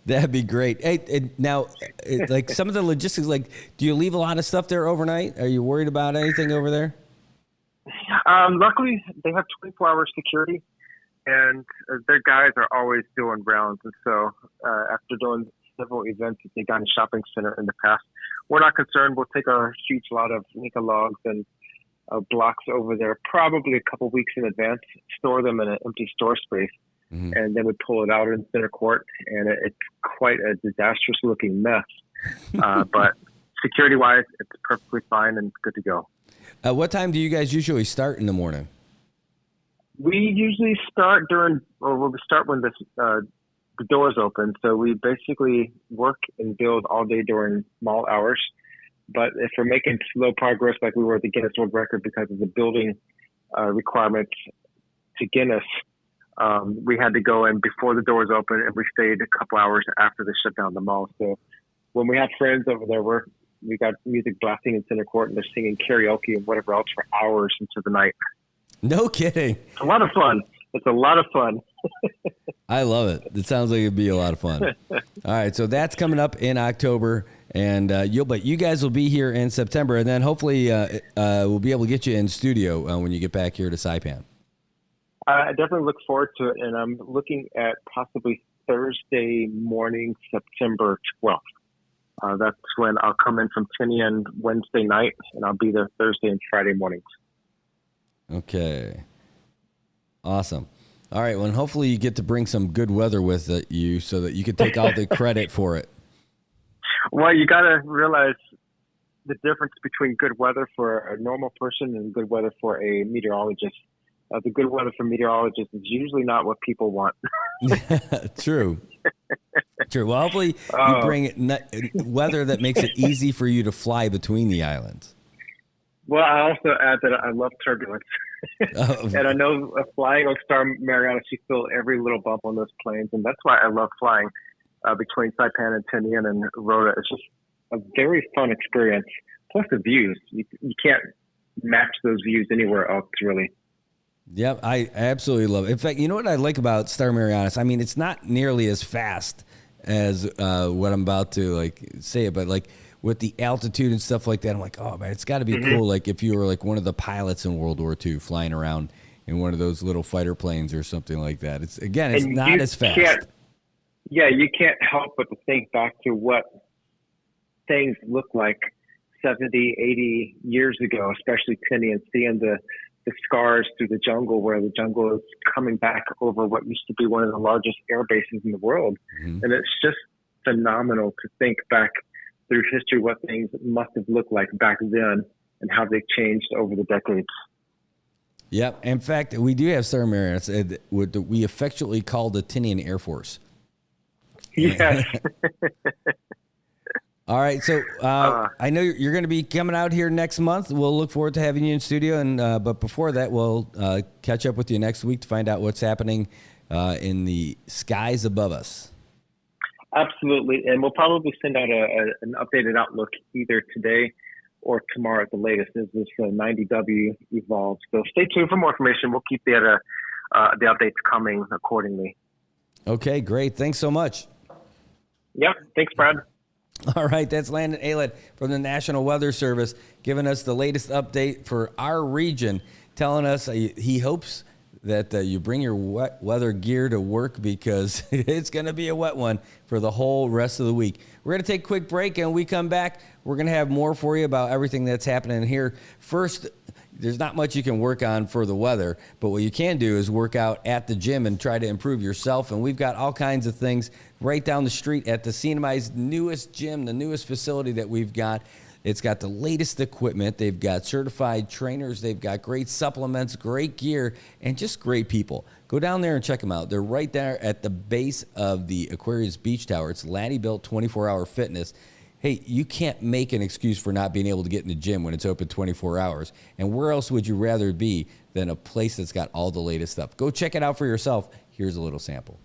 Speaker 7: That'd be great. Hey, now, like some of the logistics, like, do you leave a lot of stuff there overnight? Are you worried about anything over there?
Speaker 9: Luckily, they have 24-hour security, and their guys are always doing rounds. And so after doing several events at the Ganya Shopping Center in the past, we're not concerned. We'll take a huge lot of Nika logs and blocks over there probably a couple weeks in advance, store them in an empty store space. Mm-hmm. And then we pull it out in Center Court, and it's quite a disastrous-looking mess. But security-wise, it's perfectly fine and good to go.
Speaker 7: What time do you guys usually start in the morning?
Speaker 9: We usually start when the doors open. So we basically work and build all day during mall hours. But if we're making slow progress like we were at the Guinness World Record because of the building requirements to Guinness, we had to go in before the doors open, and we stayed a couple hours after they shut down the mall. So when we have friends over there, we got music blasting in Center Court, and they're singing karaoke and whatever else for hours into the night.
Speaker 7: No kidding.
Speaker 9: It's a lot of fun. It's a lot of fun.
Speaker 7: I love it. It sounds like it'd be a lot of fun. All right, so that's coming up in October, and but you guys will be here in September, and then hopefully we'll be able to get you in studio when you get back here to Saipan.
Speaker 9: I definitely look forward to it, and I'm looking at possibly Thursday morning, September 12th. That's when I'll come in from Tinian Wednesday night, and I'll be there Thursday and Friday mornings.
Speaker 7: Okay. Awesome. All right, well, and hopefully you get to bring some good weather with you so that you can take all the credit for it.
Speaker 9: Well, you got to realize the difference between good weather for a normal person and good weather for a meteorologist. The good weather for meteorologists is usually not what people want.
Speaker 7: True. True. Well, hopefully you bring weather that makes it easy for you to fly between the islands.
Speaker 9: Well, I also add that I love turbulence. And I know flying on Star Marianas, you feel every little bump on those planes. And that's why I love flying between Saipan and Tinian and Rota. It's just a very fun experience. Plus the views. You can't match those views anywhere else, really.
Speaker 7: Yep, I absolutely love it. In fact, you know what I like about Star Marianas? I mean, it's not nearly as fast as what I'm about to say it, but with the altitude and stuff like that. I'm like, oh man, it's got to be cool. Like if you were like one of the pilots in World War II flying around in one of those little fighter planes or something like that. It's not as fast.
Speaker 9: You can't help but to think back to what things looked like 70, 80 years ago, especially Penny, and seeing the scars through the jungle, where the jungle is coming back over what used to be one of the largest air bases in the world. And it's just phenomenal to think back through history what things must have looked like back then and how they've changed over the decades.
Speaker 7: Yep. In fact, we do have Sarah Marianas, what we affectionately call the Tinian Air Force.
Speaker 9: Yes.
Speaker 7: All right, so I know you're going to be coming out here next month. We'll look forward to having you in studio, and but before that, we'll catch up with you next week to find out what's happening in the skies above us.
Speaker 9: Absolutely, and we'll probably send out an updated outlook either today or tomorrow at the latest as this 90W evolves. So stay tuned for more information. We'll keep the updates coming accordingly.
Speaker 7: Okay, great. Thanks so much.
Speaker 9: Yeah, thanks, Brad.
Speaker 7: All right, that's Landon Aylett from the National Weather Service giving us the latest update for our region, telling us he hopes that you bring your wet weather gear to work because it's going to be a wet one for the whole rest of the week. We're going to take a quick break, and when we come back, we're going to have more for you about everything that's happening here. First, there's not much you can work on for the weather, but what you can do is work out at the gym and try to improve yourself. And we've got all kinds of things right down the street at the CNMI's newest gym, the newest facility that we've got. It's got the latest equipment. They've got certified trainers. They've got great supplements, great gear, and just great people. Go down there and check them out. They're right there at the base of the Aquarius Beach Tower. It's Laddie-built 24-hour fitness. Hey, you can't make an excuse for not being able to get in the gym when it's open 24 hours. And where else would you rather be than a place that's got all the latest stuff? Go check it out for yourself. Here's a little sample.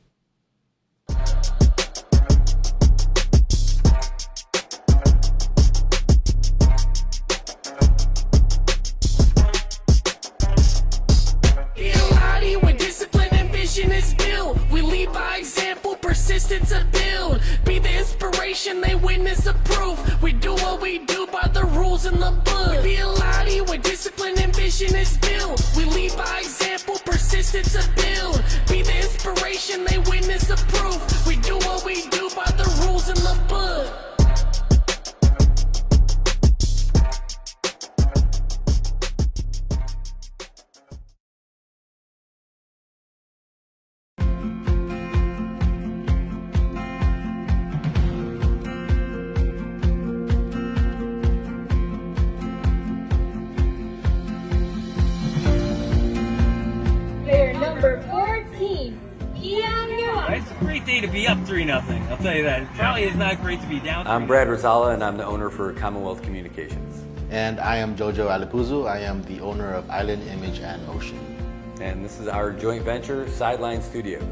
Speaker 10: Persistence to build, be the inspiration, they witness approve. We do what we do by the rules in the book. Be a lottie where discipline and vision is built. We lead by example, persistence to build. Be the inspiration, they witness approve. We do what we do by the rules in the book.
Speaker 11: It's a great day to be up 3-0. I'll tell you that. Probably is not great to be down.
Speaker 12: I'm Brad Rosala, and I'm the owner for Commonwealth Communications.
Speaker 13: And I am Jojo Alipuzu. I am the owner of Island Image and Motion.
Speaker 12: And this is our joint venture, Sideline Studios.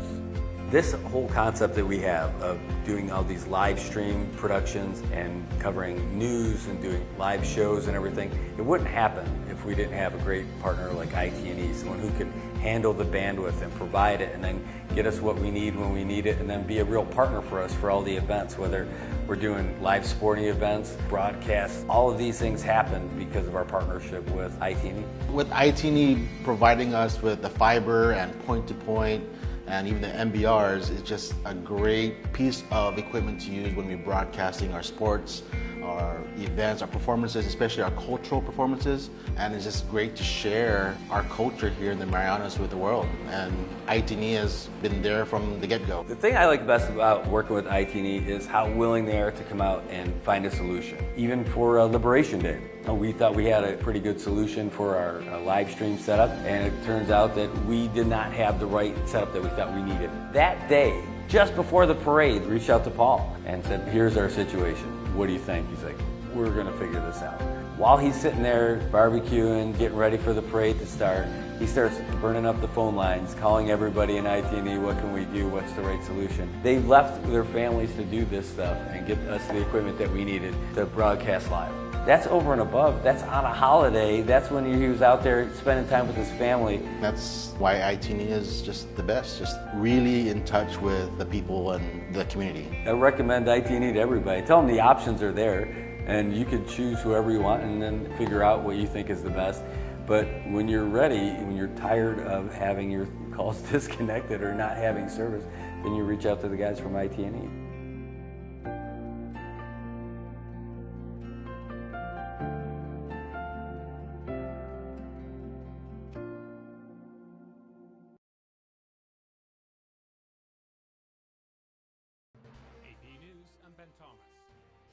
Speaker 12: This whole concept that we have of doing all these live stream productions and covering news and doing live shows and everything, it wouldn't happen if we didn't have a great partner like IT&E, someone who could handle the bandwidth and provide it and then get us what we need when we need it, and then be a real partner for us for all the events, whether we're doing live sporting events, broadcasts. All of these things happen because of our partnership with IT&E.
Speaker 13: With IT&E providing us with the fiber and point-to-point and even the MBRs, is just a great piece of equipment to use when we're broadcasting our sports, our events, our performances, especially our cultural performances. And it's just great to share our culture here in the Marianas with the world. And IT&E has been there from the get-go.
Speaker 12: The thing I like best about working with IT&E is how willing they are to come out and find a solution. Even for Liberation Day, we thought we had a pretty good solution for our live stream setup, and it turns out that we did not have the right setup that we thought we needed. That day, just before the parade, reached out to Paul and said, here's our situation. What do you think? He's like, we're gonna figure this out. While he's sitting there barbecuing, getting ready for the parade to start, he starts burning up the phone lines, calling everybody in IT&E, what can we do, what's the right solution? They left their families to do this stuff and get us the equipment that we needed to broadcast live. That's over and above. That's on a holiday. That's when he was out there spending time with his family.
Speaker 13: That's why IT&E is just the best, just really in touch with the people and the community.
Speaker 12: I recommend IT&E to everybody. Tell them the options are there. And you could choose whoever you want and then figure out what you think is the best. But when you're ready, when you're tired of having your calls disconnected or not having service, then you reach out to the guys from IT&E.
Speaker 14: AP News, I'm Ben Thomas.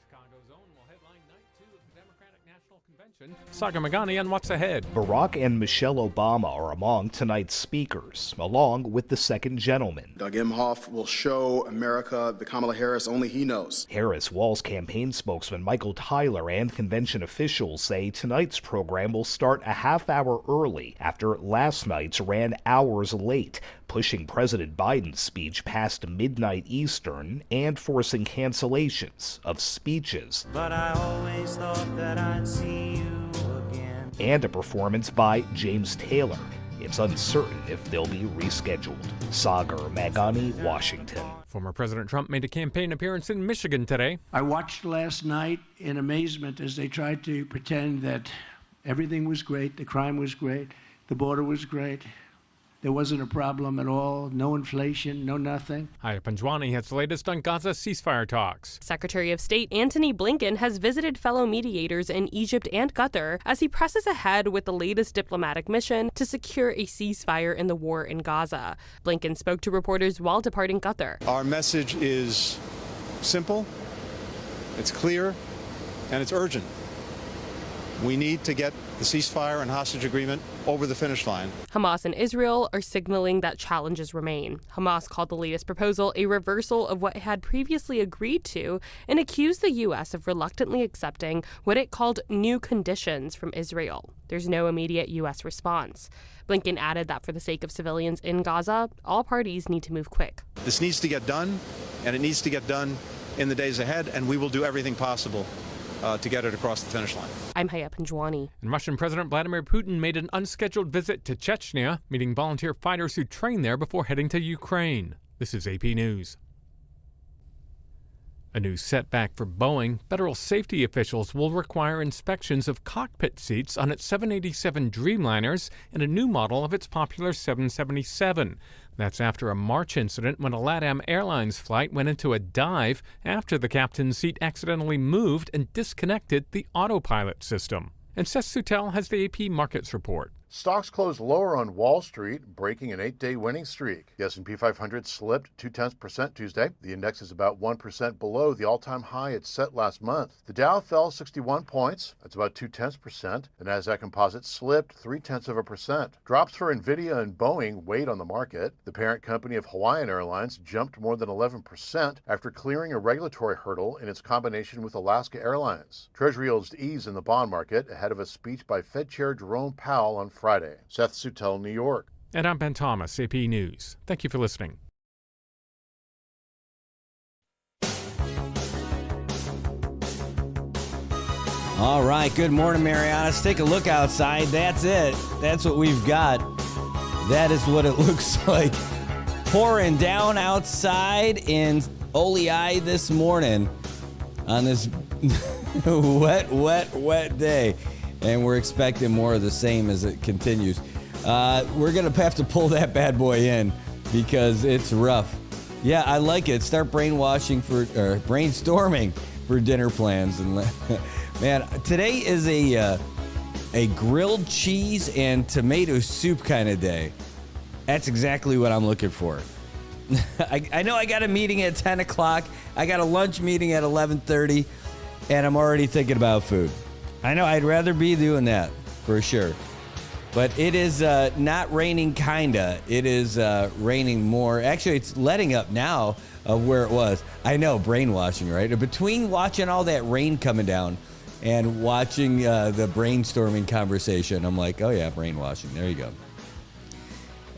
Speaker 14: Chicago's own will headline night 2 of the Democratic National Convention. Saga Magani on what's ahead.
Speaker 15: Barack and Michelle Obama are among tonight's speakers, along with the second gentleman.
Speaker 16: Doug Emhoff will show America the Kamala Harris only he knows.
Speaker 15: Harris Wall's campaign spokesman Michael Tyler and convention officials say tonight's program will start a half hour early after last night's ran hours late, pushing President Biden's speech past midnight Eastern and forcing cancellations of speeches.
Speaker 17: But I always thought that I'd see you again.
Speaker 15: And a performance by James Taylor. It's uncertain if they'll be rescheduled. Sagar Magani, Washington.
Speaker 14: Former President Trump made a campaign appearance in Michigan today.
Speaker 5: I watched last night in amazement as they tried to pretend that everything was great, the crime was great, the border was great. There wasn't a problem at all, no inflation, no nothing.
Speaker 14: Haya Panjwani has the latest on Gaza ceasefire talks.
Speaker 18: Secretary of State Antony Blinken has visited fellow mediators in Egypt and Qatar as he presses ahead with the latest diplomatic mission to secure a ceasefire in the war in Gaza. Blinken spoke to reporters while departing Qatar.
Speaker 3: Our message is simple, it's clear, and it's urgent. We need to get the ceasefire and hostage agreement over the finish line.
Speaker 18: Hamas and Israel are signaling that challenges remain. Hamas called the latest proposal a reversal of what it had previously agreed to and accused the U.S. of reluctantly accepting what it called new conditions from Israel. There's no immediate U.S. response. Blinken added that for the sake of civilians in Gaza, all parties need to move quick.
Speaker 3: This needs to get done, and it needs to get done in the days ahead, and we will do everything possible to get it across the finish line.
Speaker 18: I'm Haya Panjwani.
Speaker 14: And Russian President Vladimir Putin made an unscheduled visit to Chechnya, meeting volunteer fighters who train there before heading to Ukraine. This is AP News. A new setback for Boeing. Federal safety officials will require inspections of cockpit seats on its 787 Dreamliners and a new model of its popular 777. That's after a March incident when a LATAM Airlines flight went into a dive after the captain's seat accidentally moved and disconnected the autopilot system. And Seth Sutel has the AP Markets Report.
Speaker 19: Stocks closed lower on Wall Street, breaking an 8-day winning streak. The S&P 500 slipped 0.2% Tuesday. The index is about 1% below the all-time high it set last month. The Dow fell 61 points. That's about 0.2%. The Nasdaq Composite slipped 0.3%. Drops for Nvidia and Boeing weighed on the market. The parent company of Hawaiian Airlines jumped more than 11% after clearing a regulatory hurdle in its combination with Alaska Airlines. Treasury yields eased in the bond market ahead of a speech by Fed Chair Jerome Powell on Friday. Seth Sutel, New York.
Speaker 14: And I'm Ben Thomas, AP News. Thank you for listening.
Speaker 7: All right, good morning, Marianas. Take a look outside. That's it. That's what we've got. That is what it looks like. Pouring down outside in Oleai this morning on this wet day. And we're expecting more of the same as it continues. We're going to have to pull that bad boy in because it's rough. Yeah, I like it. Start brainstorming for dinner plans. And man, today is a grilled cheese and tomato soup kind of day. That's exactly what I'm looking for. I know I got a meeting at 10 o'clock. I got a lunch meeting at 11:30, and I'm already thinking about food. I know I'd rather be doing that for sure. But it is not raining kinda. It is raining more. Actually, it's letting up now of where it was. I know, brainwashing, right? Between watching all that rain coming down and watching the brainstorming conversation, I'm like, oh yeah, brainwashing. There you go.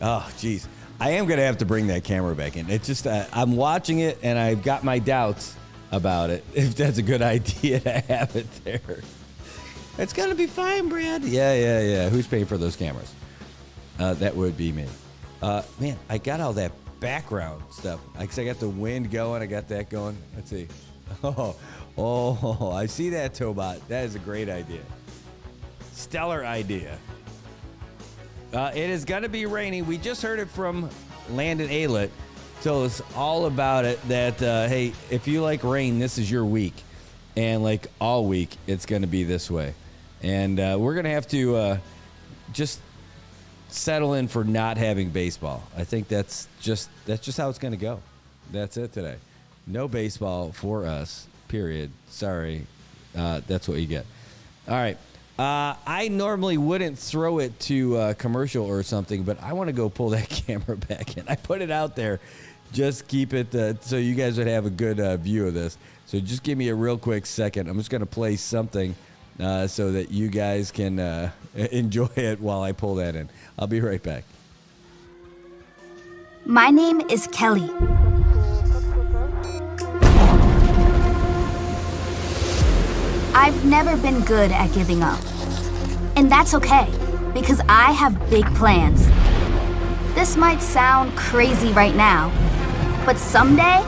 Speaker 7: Oh, geez. I am going to have to bring that camera back in. It's just, I'm watching it and I've got my doubts about it, if that's a good idea to have it there. It's going to be fine, Brad. Yeah. Who's paying for those cameras? That would be me. Man, I got all that background stuff. I got the wind going. I got that going. Let's see. Oh, I see that, Tobot. That is a great idea. Stellar idea. It is going to be rainy. We just heard it from Landon Aylett. Told us all about it, that, hey, if you like rain, this is your week. And like all week, it's going to be this way. And we're going to have to just settle in for not having baseball. I think that's just how it's going to go. That's it today. No baseball for us, period. Sorry. That's what you get. All right. I normally wouldn't throw it to commercial or something, but I want to go pull that camera back in. I put it out there. Just keep it so you guys would have a good view of this. So just give me a real quick second. I'm just going to play something so that you guys can enjoy it while I pull that in. I'll be right back.
Speaker 20: My name is Kelly. I've never been good at giving up. And that's okay, because I have big plans. This might sound crazy right now, but someday,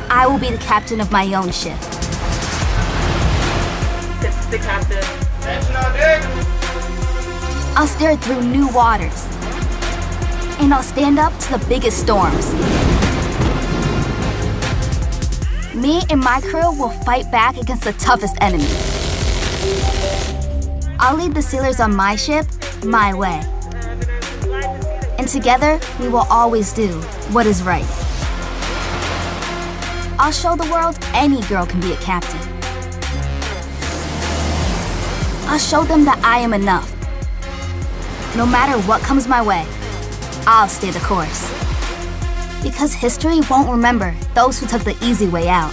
Speaker 20: I will be the captain of my own ship.
Speaker 21: This is the captain. Attention on deck!
Speaker 20: I'll steer it through new waters. And I'll stand up to the biggest storms. Me and my crew will fight back against the toughest enemies. I'll lead the sailors on my ship, my way. And together, we will always do what is right. I'll show the world any girl can be a captain. I'll show them that I am enough. No matter what comes my way, I'll stay the course. Because history won't remember those who took the easy way out.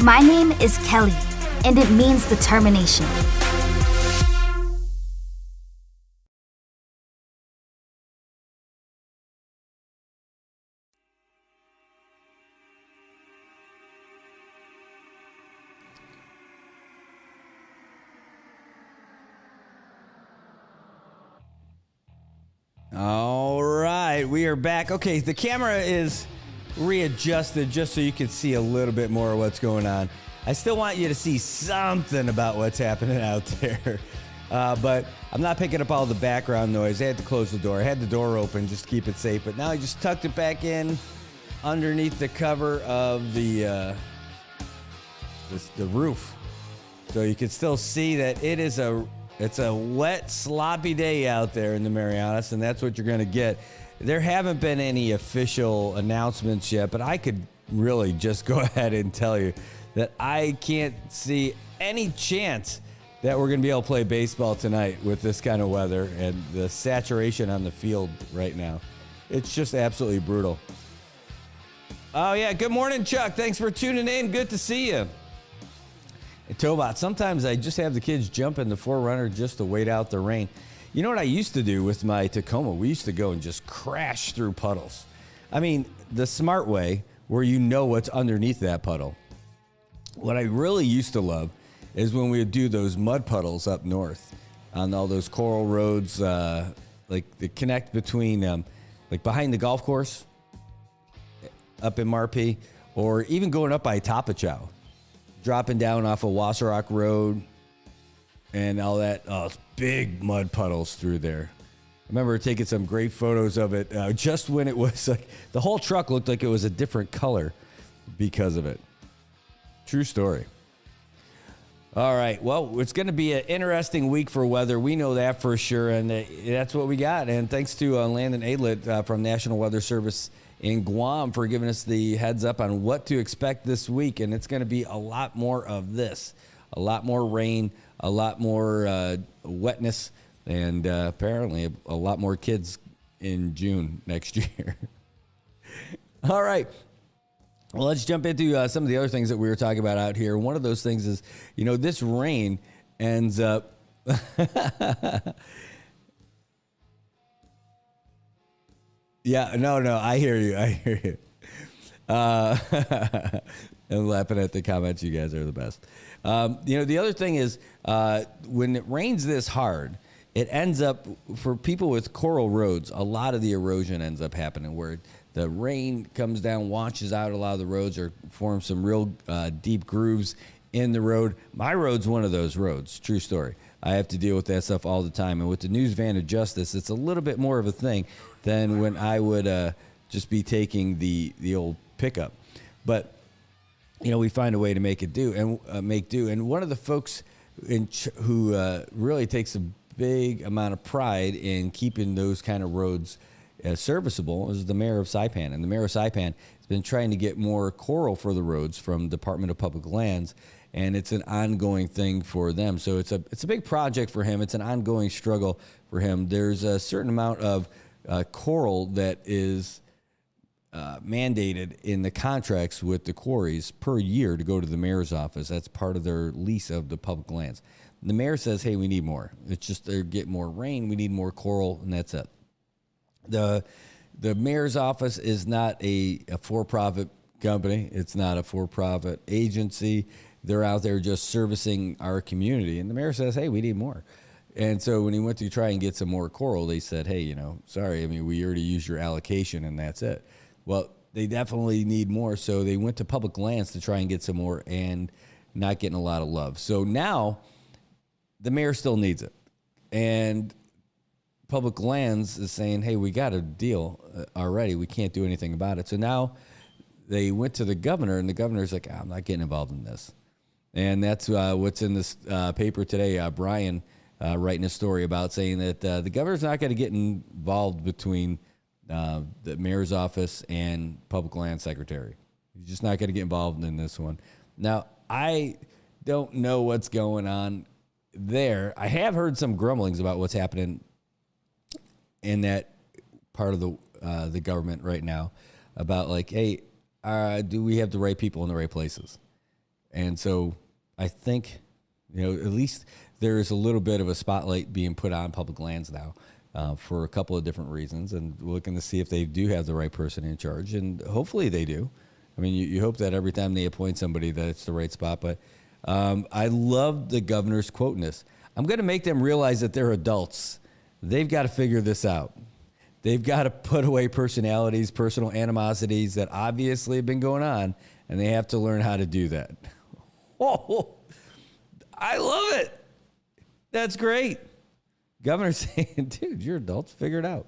Speaker 20: My name is Kelly, and it means determination.
Speaker 7: All right, we are back. Okay, the camera is readjusted just so you can see a little bit more of what's going on. I still want you to see something about what's happening out there. But I'm not picking up all the background noise. I had to close the door. I had the door open just to keep it safe. But now I just tucked it back in underneath the cover of the roof. So you can still see that it's a wet, sloppy day out there in the Marianas, and that's what you're going to get. There haven't been any official announcements yet, but I could really just go ahead and tell you that I can't see any chance that we're going to be able to play baseball tonight with this kind of weather and the saturation on the field right now. It's just absolutely brutal. Oh, yeah. Good morning, Chuck. Thanks for tuning in. Good to see you. Hey, Tobot, sometimes I just have the kids jump in the 4Runner just to wait out the rain. You know what I used to do with my Tacoma? We used to go and just crash through puddles. I mean, the smart way where you know what's underneath that puddle. What I really used to love is when we would do those mud puddles up north on all those coral roads, like the connect between, like behind the golf course up in Marpee, or even going up by Tapachow, dropping down off of Wasserock Road and all that. Oh, big mud puddles through there. I remember taking some great photos of it just when it was like the whole truck looked like it was a different color because of it. True story. All right. Well, it's going to be an interesting week for weather. We know that for sure, and that's what we got. And thanks to Landon Aylett from National Weather Service in Guam for giving us the heads up on what to expect this week. And it's going to be a lot more of this, a lot more rain, a lot more wetness, and apparently a lot more kids in June next year. All right. Well, let's jump into some of the other things that we were talking about out here. One of those things is, you know, this rain ends up... Yeah, no, I hear you. I'm laughing at the comments. You guys are the best. You know, the other thing is when it rains this hard, it ends up, for people with coral roads, a lot of the erosion ends up happening where the rain comes down, washes out a lot of the roads, or forms some real deep grooves in the road. My road's one of those roads, true story. I have to deal with that stuff all the time. And with the News Van of Justice, it's a little bit more of a thing than when I would just be taking the old pickup. But, we find a way to make it do and make do. And one of the folks who really takes a big amount of pride in keeping those kind of roads serviceable is the mayor of Saipan. And the mayor of Saipan has been trying to get more coral for the roads from Department of Public Lands, and it's an ongoing thing for them. So it's a big project for him. It's an ongoing struggle for him. There's a certain amount of coral that is mandated in the contracts with the quarries per year to go to the mayor's office. That's part of their lease of the public lands. The mayor says, hey, we need more. It's just they get more rain. We need more coral, and that's it. The mayor's office is not a for-profit company. It's not a for-profit agency. They're out there just servicing our community. And the mayor says, hey, we need more. And so when he went to try and get some more coral, they said, hey, sorry, we already used your allocation, and that's it. Well, they definitely need more, so they went to public lands to try and get some more and not getting a lot of love. So now the mayor still needs it. And public lands is saying, hey, we got a deal already. We can't do anything about it. So now they went to the governor, and the governor's like, I'm not getting involved in this. And that's what's in this paper today. Brian writing a story about saying that the governor's not going to get involved between the mayor's office and public land secretary. He's just not going to get involved in this one. Now, I don't know what's going on there. I have heard some grumblings about what's happening in that part of the government right now about like, hey, do we have the right people in the right places? And so I think, at least there is a little bit of a spotlight being put on public lands now for a couple of different reasons, and looking to see if they do have the right person in charge, and hopefully they do. You hope that every time they appoint somebody that it's the right spot, but I love the governor's quote in this. I'm going to make them realize that they're adults. They've got to figure this out. They've got to put away personalities, personal animosities that obviously have been going on, and they have to learn how to do that. Oh, I love it. That's great. Governor's saying, dude, you're adults. Figure it out.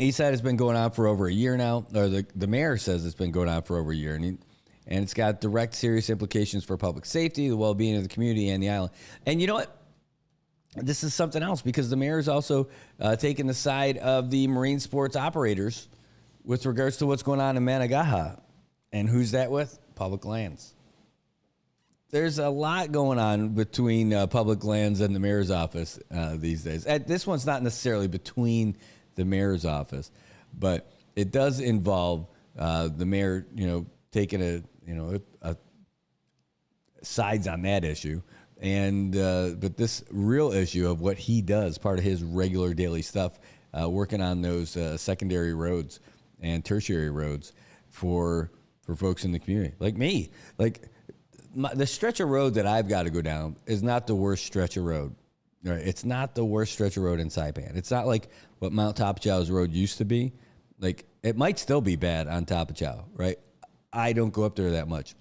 Speaker 7: Eastside has been going on for over a year now, or the mayor says it's been going on for over a year, and it's got direct, serious implications for public safety, the well-being of the community, and the island. And you know what? This is something else, because the mayor is also taking the side of the marine sports operators with regards to what's going on in Managaha. And who's that with? Public lands. There's a lot going on between public lands and the mayor's office these days. This one's not necessarily between the mayor's office, but it does involve the mayor, taking a sides on that issue. And but this real issue of what he does, part of his regular daily stuff, working on those secondary roads and tertiary roads for folks in the community, like me. The stretch of road that I've got to go down is not the worst stretch of road. Right? It's not the worst stretch of road in Saipan. It's not like what Mount Tapachaw's road used to be. It might still be bad on Tapachaw, right? I don't go up there that much.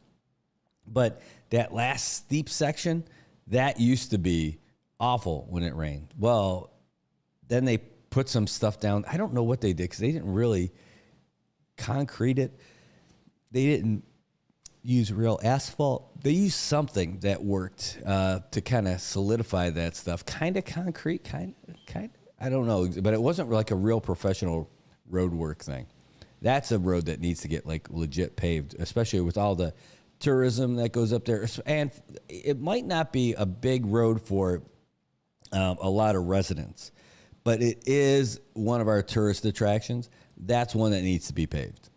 Speaker 7: But that last steep section, that used to be awful when it rained. Well, then they put some stuff down. I don't know what they did, because they didn't really concrete it. They didn't use real asphalt. They used something that worked to kind of solidify that stuff. Kind of concrete, kind of. I don't know, but it wasn't like a real professional road work thing. That's a road that needs to get legit paved, especially with all the tourism that goes up there. And it might not be a big road for a lot of residents, but it is one of our tourist attractions. That's one that needs to be paved.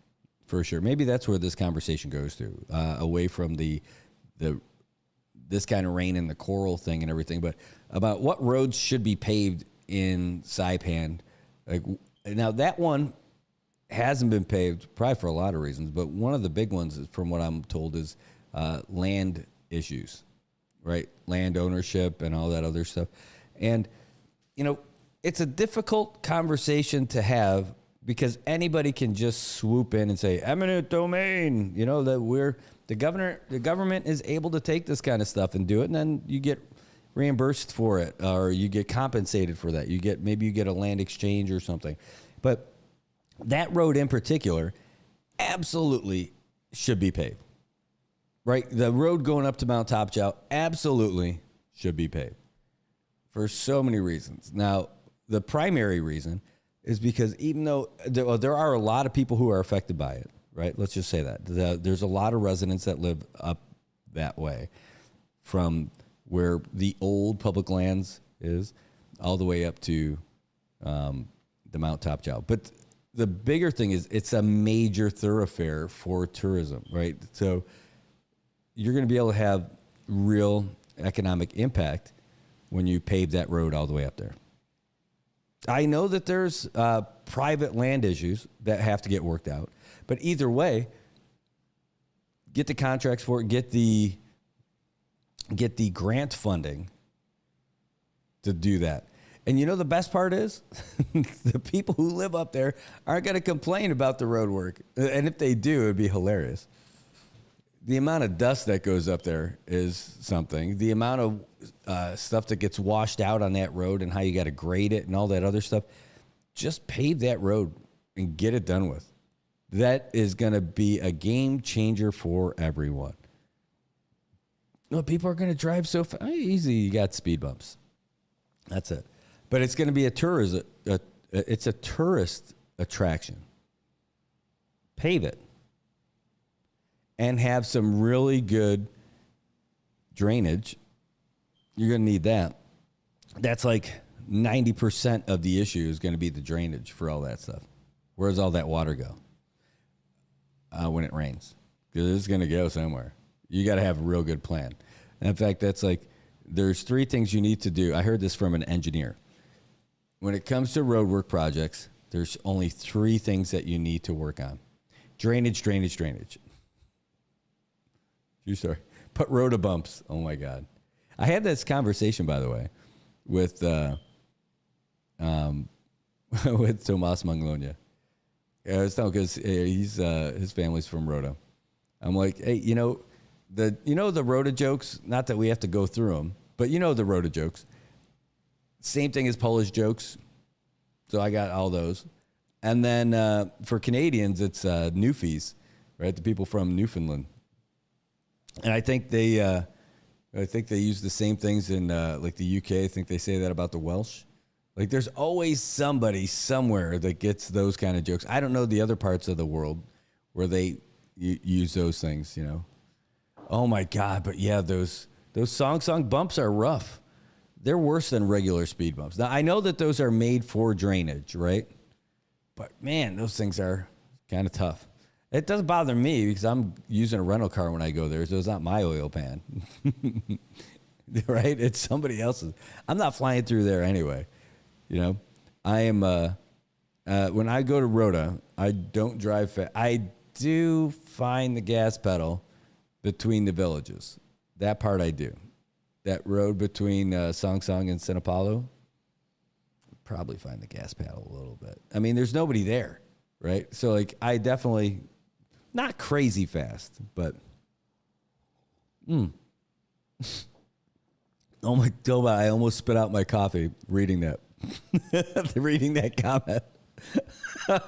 Speaker 7: For sure. Maybe that's where this conversation goes to, away from this kind of rain and the coral thing and everything, but about what roads should be paved in Saipan. Now, that one hasn't been paved, probably for a lot of reasons, but one of the big ones, from what I'm told, is land issues. right? Land ownership and all that other stuff. And, it's a difficult conversation to have because anybody can just swoop in and say eminent domain, that the government is able to take this kind of stuff and do it. And then you get reimbursed for it, or you get compensated for that. Maybe you get a land exchange or something. But that road in particular absolutely should be paved, right? The road going up to Mount Topchow absolutely should be paved for so many reasons. Now, the primary reason is because even though there are a lot of people who are affected by it, right? Let's just say that. There's a lot of residents that live up that way from where the old public lands is all the way up to the Mount Topchow. But the bigger thing is it's a major thoroughfare for tourism, right? So you're going to be able to have real economic impact when you pave that road all the way up there. I know that there's private land issues that have to get worked out, but either way, get the contracts for it, get the grant funding to do that. And the best part is the people who live up there aren't going to complain about the road work. And if they do, it'd be hilarious. The amount of dust that goes up there is something. The amount of stuff that gets washed out on that road and how you got to grade it and all that other stuff. Just pave that road and get it done with. That is going to be a game changer for everyone. People are going to drive so fast. Easy, you got speed bumps. That's it. But it's going to be it's a tourist attraction. Pave it. And have some really good drainage. You're going to need that. That's like 90% of the issue is going to be the drainage for all that stuff. Where does all that water go when it rains? Because it's going to go somewhere. You got to have a real good plan. And in fact, there's 3 things you need to do. I heard this from an engineer. When it comes to roadwork projects, there's only 3 things that you need to work on. Drainage, drainage, drainage. True story. Put rota bumps. Oh my God. I had this conversation, by the way, with with Tomas Manglonia. It's not because his family's from Rota. I'm like, hey, the Rota jokes. Not that we have to go through them, but the Rota jokes. Same thing as Polish jokes. So I got all those. And then for Canadians, it's Newfies, right? The people from Newfoundland. And I think they use the same things in like the UK. I think they say that about the Welsh. Like there's always somebody somewhere that gets those kind of jokes. I don't know the other parts of the world where they use those things, Oh my God! But yeah, those song bumps are rough. They're worse than regular speed bumps. Now I know that those are made for drainage, right? But man, those things are kind of tough. It doesn't bother me because I'm using a rental car when I go there, so it's not my oil pan. Right? It's somebody else's. I'm not flying through there anyway. I am, when I go to Rota, I don't drive fast. I do find the gas pedal between the villages. That part I do. That road between Song Song and Sao Paulo, probably find the gas pedal a little bit. I mean, there's nobody there, right? So, like, I definitely, not crazy fast, but, Oh my God, I almost spit out my coffee reading that. Reading that comment.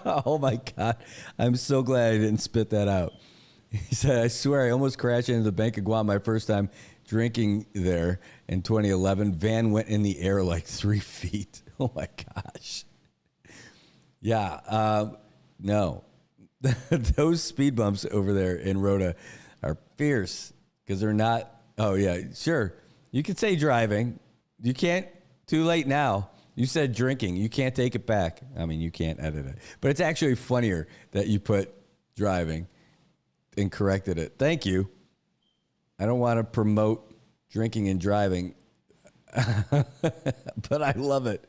Speaker 7: Oh my God. I'm so glad I didn't spit that out. He said, I swear I almost crashed into the Bank of Guam my first time drinking there in 2011. Van went in the air like 3 feet. Oh my gosh. Yeah. No. Those speed bumps over there in Rota are fierce because they're not. Oh yeah, sure. You could say driving. You can't. Too late now. You said drinking. You can't take it back. I mean, you can't edit it. But it's actually funnier that you put driving and corrected it. Thank you. I don't want to promote drinking and driving, but I love it.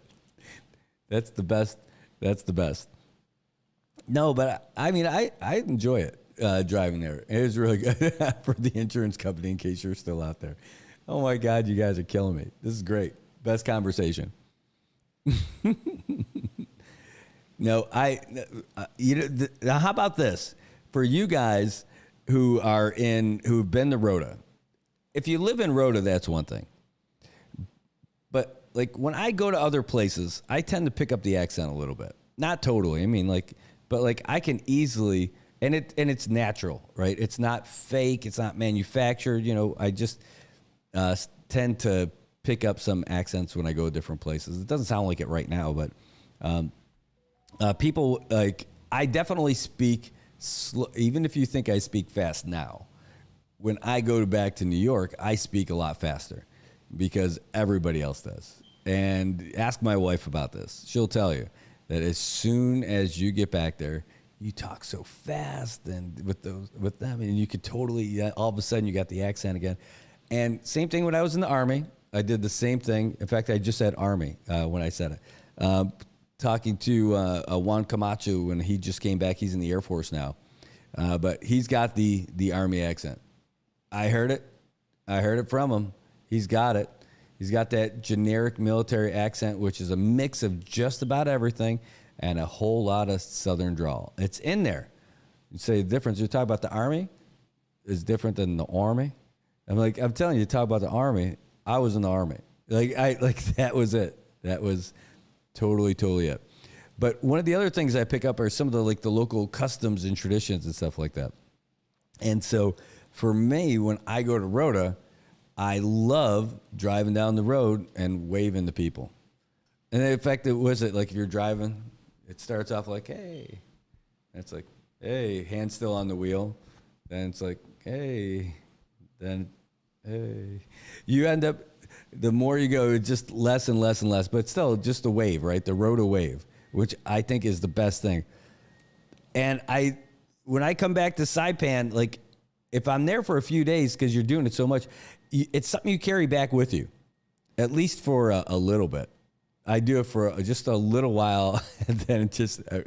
Speaker 7: That's the best. That's the best. No, but I mean, I enjoy it driving there. It is really good for the insurance company in case you're still out there. Oh my God, you guys are killing me. This is great. Best conversation. No, how about this? For you guys who've been to Rhoda, if you live in Rhoda, that's one thing. But like when I go to other places, I tend to pick up the accent a little bit. Not totally. I mean, but I can easily, and it's natural, right? It's not fake. It's not manufactured. I just tend to pick up some accents when I go to different places. It doesn't sound like it right now, but people I definitely speak slow, even if you think I speak fast now. When I go back to New York, I speak a lot faster because everybody else does. And ask my wife about this. She'll tell you that as soon as you get back there, you talk so fast and with them, and you could totally all of a sudden you got the accent again. And same thing when I was in the Army. I did the same thing. In fact, I just said Army when I said it. Talking to Juan Camacho when he just came back. He's in the Air Force now. But he's got the Army accent. I heard it from him. He's got it. He's got that generic military accent, which is a mix of just about everything and a whole lot of Southern drawl. It's in there. You say the difference. You talk about the Army is different than the Army. I'm telling you, talk about the Army. I was in the Army. That was it. That was totally it. But one of the other things I pick up are some of the local customs and traditions and stuff like that. And so for me, when I go to Rhoda, I love driving down the road and waving to people. And in fact, if you're driving, it starts off like, hey. And it's like, hey, hand still on the wheel. Then it's like, hey. Then, hey. You end up, the more you go, it's just less and less and less. But still, just a wave, right? The Rhoda wave, which I think is the best thing. And when I come back to Saipan, if I'm there for a few days because you're doing it so much, it's something you carry back with you, at least for a little bit. I do it for just a little while, and then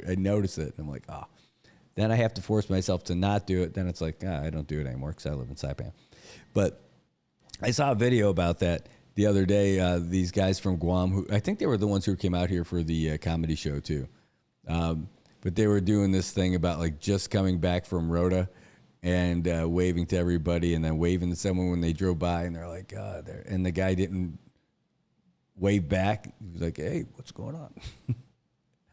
Speaker 7: I notice it. And I'm like, Then I have to force myself to not do it. Then it's like, I don't do it anymore because I live in Saipan. But I saw a video about that the other day. These guys from Guam, who I think they were the ones who came out here for the comedy show too. But they were doing this thing about just coming back from Rhoda and waving to everybody and then waving to someone when they drove by, and they're like, and the guy didn't wave back. He was like, hey, what's going on?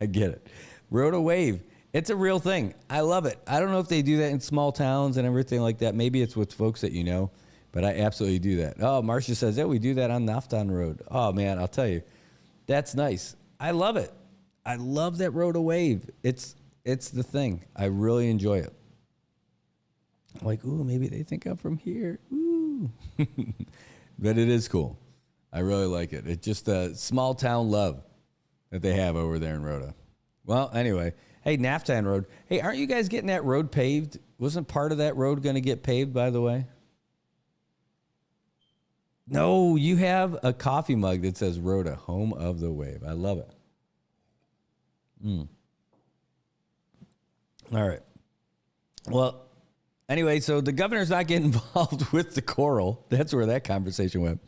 Speaker 7: I get it. Rhoda wave. It's a real thing. I love it. I don't know if they do that in small towns and everything like that. Maybe it's with folks that you know, but I absolutely do that. Oh, Marcia says, we do that on Naftan Road. Oh, man, I'll tell you. That's nice. I love it. I love that Rhoda wave. It's the thing. I really enjoy it. I'm like, ooh, maybe they think I'm from here. Ooh. But it is cool. I really like it. It's just a small town love that they have over there in Rhoda. Well, anyway, hey, Naftan Road. Hey, aren't you guys getting that road paved? Wasn't part of that road going to get paved, by the way? No, you have a coffee mug that says Rhoda, home of the wave. I love it. All right. Well, anyway, so the governor's not getting involved with the coral. That's where that conversation went.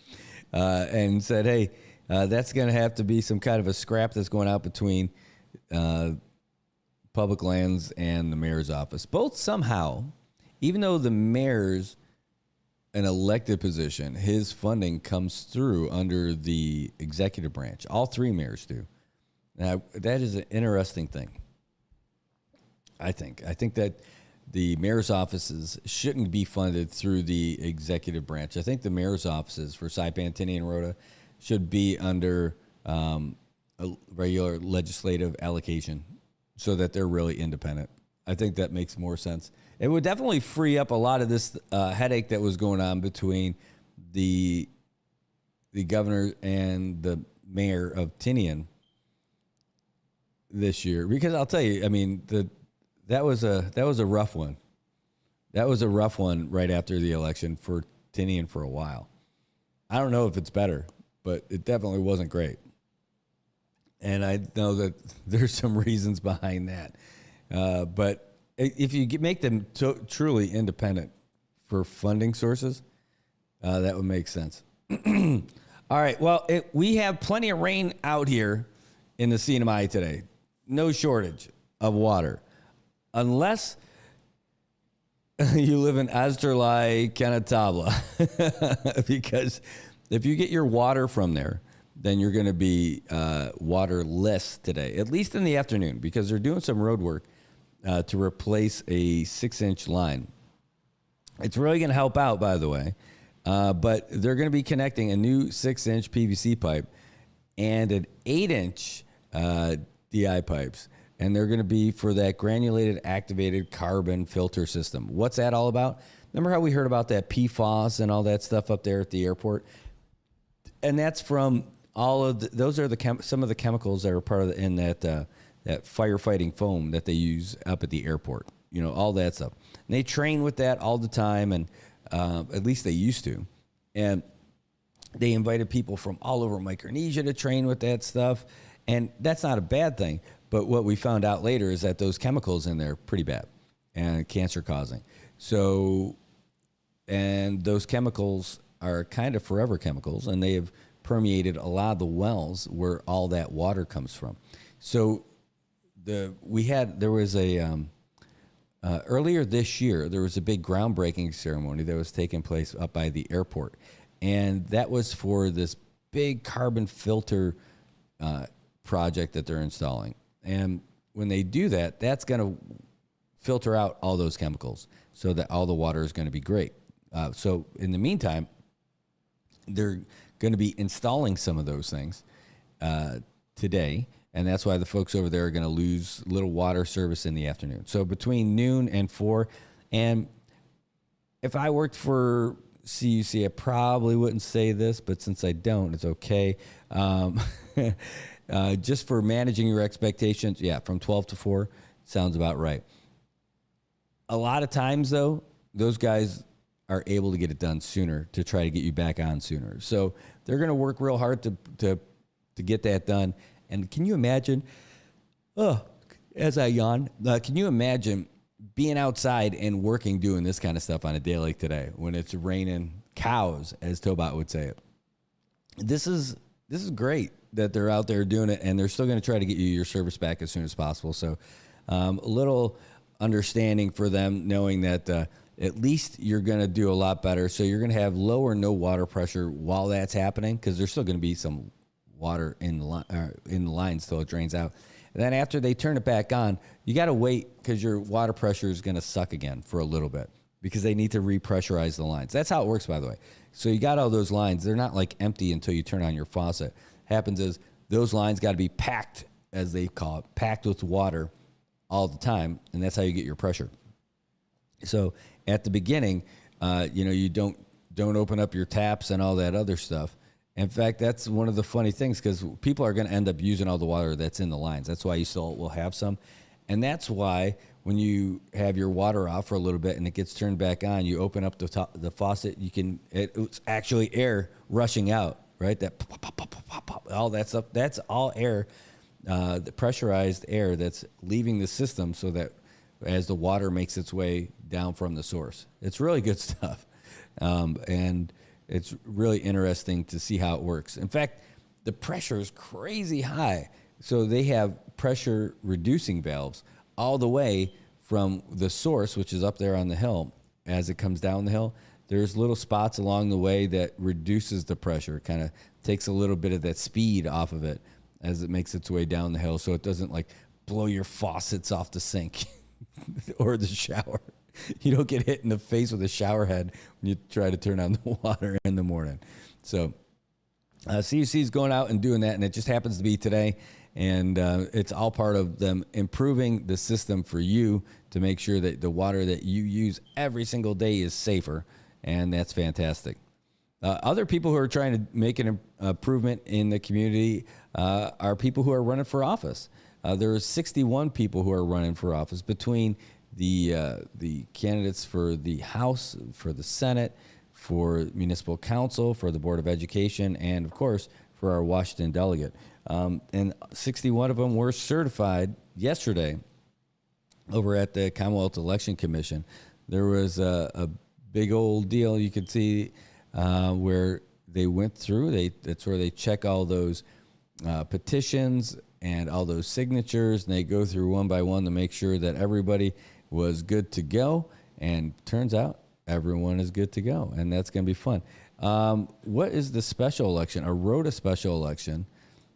Speaker 7: And said, hey, that's going to have to be some kind of a scrap that's going out between public lands and the mayor's office. Both somehow, even though the mayor's an elected position, his funding comes through under the executive branch. All three mayors do. Now, that is an interesting thing, I think. I think that the mayor's offices shouldn't be funded through the executive branch. I think the mayor's offices for Saipan, Tinian, and Rhoda should be under a regular legislative allocation so that they're really independent. I think that makes more sense. It would definitely free up a lot of this headache that was going on between the governor and the mayor of Tinian this year. Because I'll tell you, I mean, that was a rough one. That was a rough one right after the election for Tinian for a while. I don't know if it's better, but it definitely wasn't great. And I know that there's some reasons behind that. But if you make them truly independent for funding sources, that would make sense. All right. Well, we have plenty of rain out here in the CNMI today. No shortage of water. Unless you live in Asterlai, Canatabla. Because if you get your water from there, then you're going to be waterless today, at least in the afternoon, because they're doing some road work to replace a 6-inch line. It's really going to help out, by the way. But they're going to be connecting a new 6-inch PVC pipe and an 8-inch DI pipes. And they're going to be for that granulated activated carbon filter system. What's that all about? Remember how we heard about that PFAS and all that stuff up there at the airport? And that's from all of those are some of the chemicals that are part of that firefighting foam that they use up at the airport. You know, all that stuff. And they train with that all the time, and at least they used to. And they invited people from all over Micronesia to train with that stuff. And that's not a bad thing. But what we found out later is that those chemicals in there are pretty bad and cancer causing. So, and those chemicals are kind of forever chemicals, and they have permeated a lot of the wells where all that water comes from. So there was earlier this year, there was a big groundbreaking ceremony that was taking place up by the airport. And that was for this big carbon filter project that they're installing. And when they do that, that's going to filter out all those chemicals so that all the water is going to be great. So in the meantime, they're going to be installing some of those things today. And that's why the folks over there are going to lose little water service in the afternoon. So between noon and 4. And if I worked for CUC, I probably wouldn't say this, but since I don't, it's okay. Just for managing your expectations, from 12 to 4 sounds about right. A lot of times, though, those guys are able to get it done sooner to try to get you back on sooner. So they're going to work real hard to get that done. And can you imagine, as I yawn, can you imagine being outside and working doing this kind of stuff on a day like today when it's raining cows, as Tobot would say it? This is great that they're out there doing it, and they're still going to try to get you your service back as soon as possible. So a little understanding for them, knowing that at least you're going to do a lot better. So you're going to have low or no water pressure while that's happening, because there's still going to be some water in the lines till it drains out. And then after they turn it back on, you got to wait, because your water pressure is going to suck again for a little bit, because they need to repressurize the lines. That's how it works, by the way. So you got all those lines. They're not like empty until you turn on your faucet. Happens is those lines got to be packed, as they call it, packed with water all the time, and that's how you get your pressure. So at the beginning, you don't open up your taps and all that other stuff. In fact, that's one of the funny things, because people are going to end up using all the water that's in the lines. That's why you still will have some. And that's why when you have your water off for a little bit and it gets turned back on, you open up the faucet, it's actually air rushing out, right? That pop, pop, pop, pop, pop, pop, all that stuff, that's all air, the pressurized air that's leaving the system, so that as the water makes its way down from the source. It's really good stuff. And it's really interesting to see how it works. In fact, the pressure is crazy high. So they have pressure reducing valves all the way from the source, which is up there on the hill. As it comes down the hill, there's little spots along the way that reduces the pressure, kind of takes a little bit of that speed off of it as it makes its way down the hill, so it doesn't like blow your faucets off the sink or the shower. You don't get hit in the face with a shower head when you try to turn on the water in the morning. So CUC is going out and doing that, and it just happens to be today. And it's all part of them improving the system for you to make sure that the water that you use every single day is safer, and that's fantastic. Other people who are trying to make an improvement in the community are people who are running for office. There are 61 people who are running for office between the candidates for the House, for the Senate, for municipal council, for the Board of Education, and of course for our Washington delegate. And 61 of them were certified yesterday over at the Commonwealth Election Commission. There was a big old deal you could see where they went through. That's where they check all those petitions and all those signatures, and they go through one by one to make sure that everybody was good to go. And turns out everyone is good to go, and that's going to be fun. What is the special election? I wrote a special election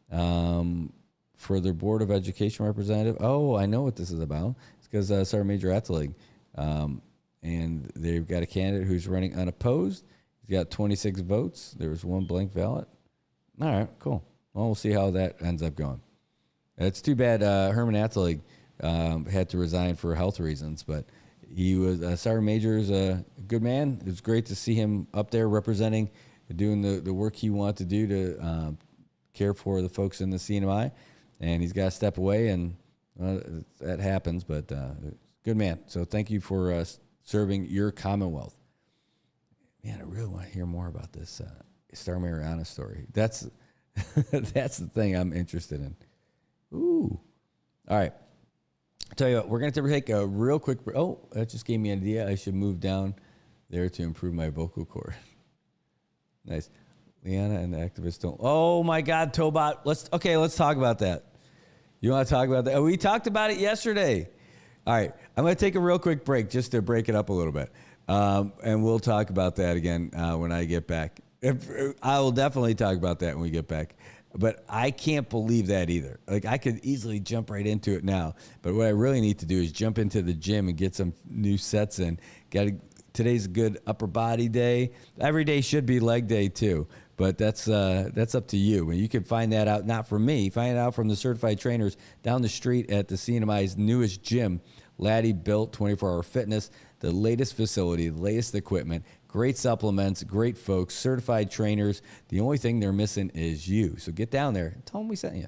Speaker 7: for their Board of Education representative. Oh, I know what this is about. It's because Sergeant Major Attelig, and they've got a candidate who's running unopposed. He's got 26 votes. There was one blank ballot. All right, cool. Well, we'll see how that ends up going. It's too bad Herman Attelig had to resign for health reasons, but he was Sergeant Major is a good man. It was great to see him up there representing, doing the work he wanted to do to care for the folks in the CNMI, and he's got to step away, and that happens, but good man. So thank you for serving your Commonwealth. Man, I really want to hear more about this Star Marianas story. That's that's the thing I'm interested in. Ooh. All right. I'll tell you what, we're going to take a real quick break. Oh, that just gave me an idea. I should move down there to improve my vocal cord. Nice. Leanna and the activists don't. Oh, my God, Tobot. Let's talk about that. You want to talk about that? We talked about it yesterday. All right. I'm going to take a real quick break just to break it up a little bit. And we'll talk about that again when I get back. I will definitely talk about that when we get back. But I can't believe that either. Like, I could easily jump right into it now. But what I really need to do is jump into the gym and get some new sets in. Today's a good upper body day. Every day should be leg day too. But that's up to you. And you can find that out, not from me. Find it out from the certified trainers down the street at the CNMI's newest gym, Laddie Built 24-Hour Fitness. The latest facility, the latest equipment, great supplements, great folks, certified trainers. The only thing they're missing is you. So get down there and tell them we sent you.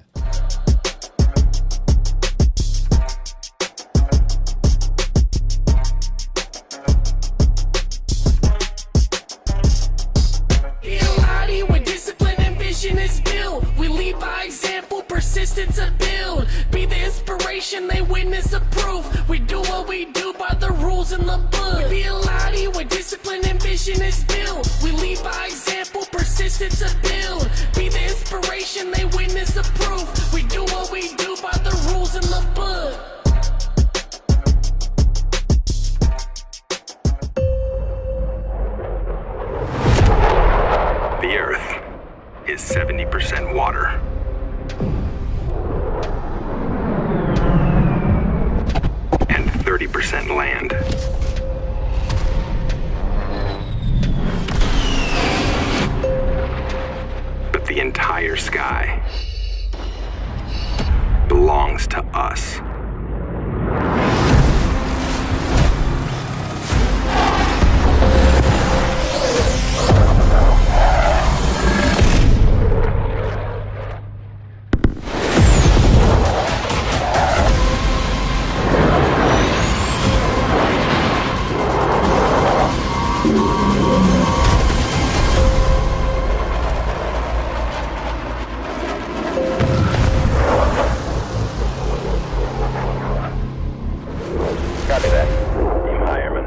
Speaker 10: Where discipline and vision is built. We lead by example, persistence to build. Be the inspiration, they witness the proof. We do what we do by the rules in the book. Be a Lottie where discipline and vision is built. We lead by example, persistence to build. Be the inspiration, they witness the proof. We do what we do by the rules in the book.
Speaker 1: The Earth is 70% water. And 30% land. But the entire sky belongs to us. Copy that. Team Hireman.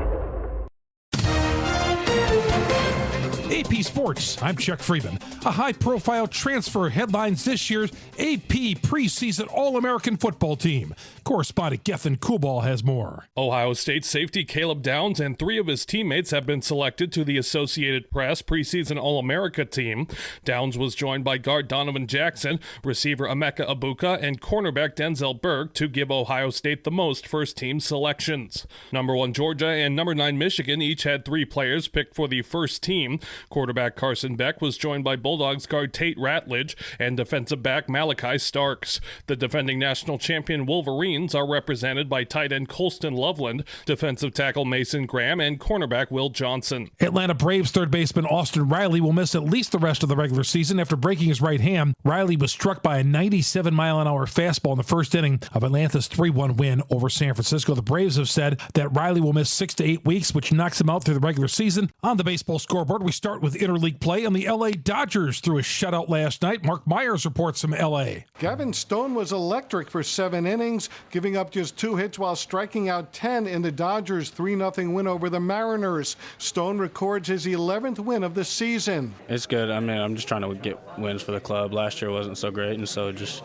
Speaker 22: AP Sports, I'm Chuck Freeman. A high-profile transfer headlines this year's AP preseason All-American football team. Correspondent Gethin Kubal has more.
Speaker 23: Ohio State safety Caleb Downs and 3 of his teammates have been selected to the Associated Press preseason All-America team. Downs was joined by guard Donovan Jackson, receiver Emeka Abuka, and cornerback Denzel Berg to give Ohio State the most first-team selections. Number 1 Georgia and number 9 Michigan each had 3 players picked for the first team. Quarterback Carson Beck was joined by Bulldogs guard Tate Ratledge and defensive back Malachi Starks. The defending national champion Wolverines are represented by tight end Colston Loveland, defensive tackle Mason Graham, and cornerback Will Johnson.
Speaker 22: Atlanta Braves third baseman Austin Riley will miss at least the rest of the regular season after breaking his right hand. Riley was struck by a 97-mile-an-hour fastball in the first inning of Atlanta's 3-1 win over San Francisco. The Braves have said that Riley will miss 6 to 8 weeks, which knocks him out through the regular season. On the baseball scoreboard, we start with interleague League play, and the L.A. Dodgers threw a shutout last night. Mark Myers reports from L.A.
Speaker 2: Gavin Stone was electric for 7 innings, giving up just 2 hits while striking out 10 in the Dodgers' 3-0 win over the Mariners. Stone records his 11th win of the season.
Speaker 4: It's good. I mean, I'm just trying to get wins for the club. Last year wasn't so great, and so just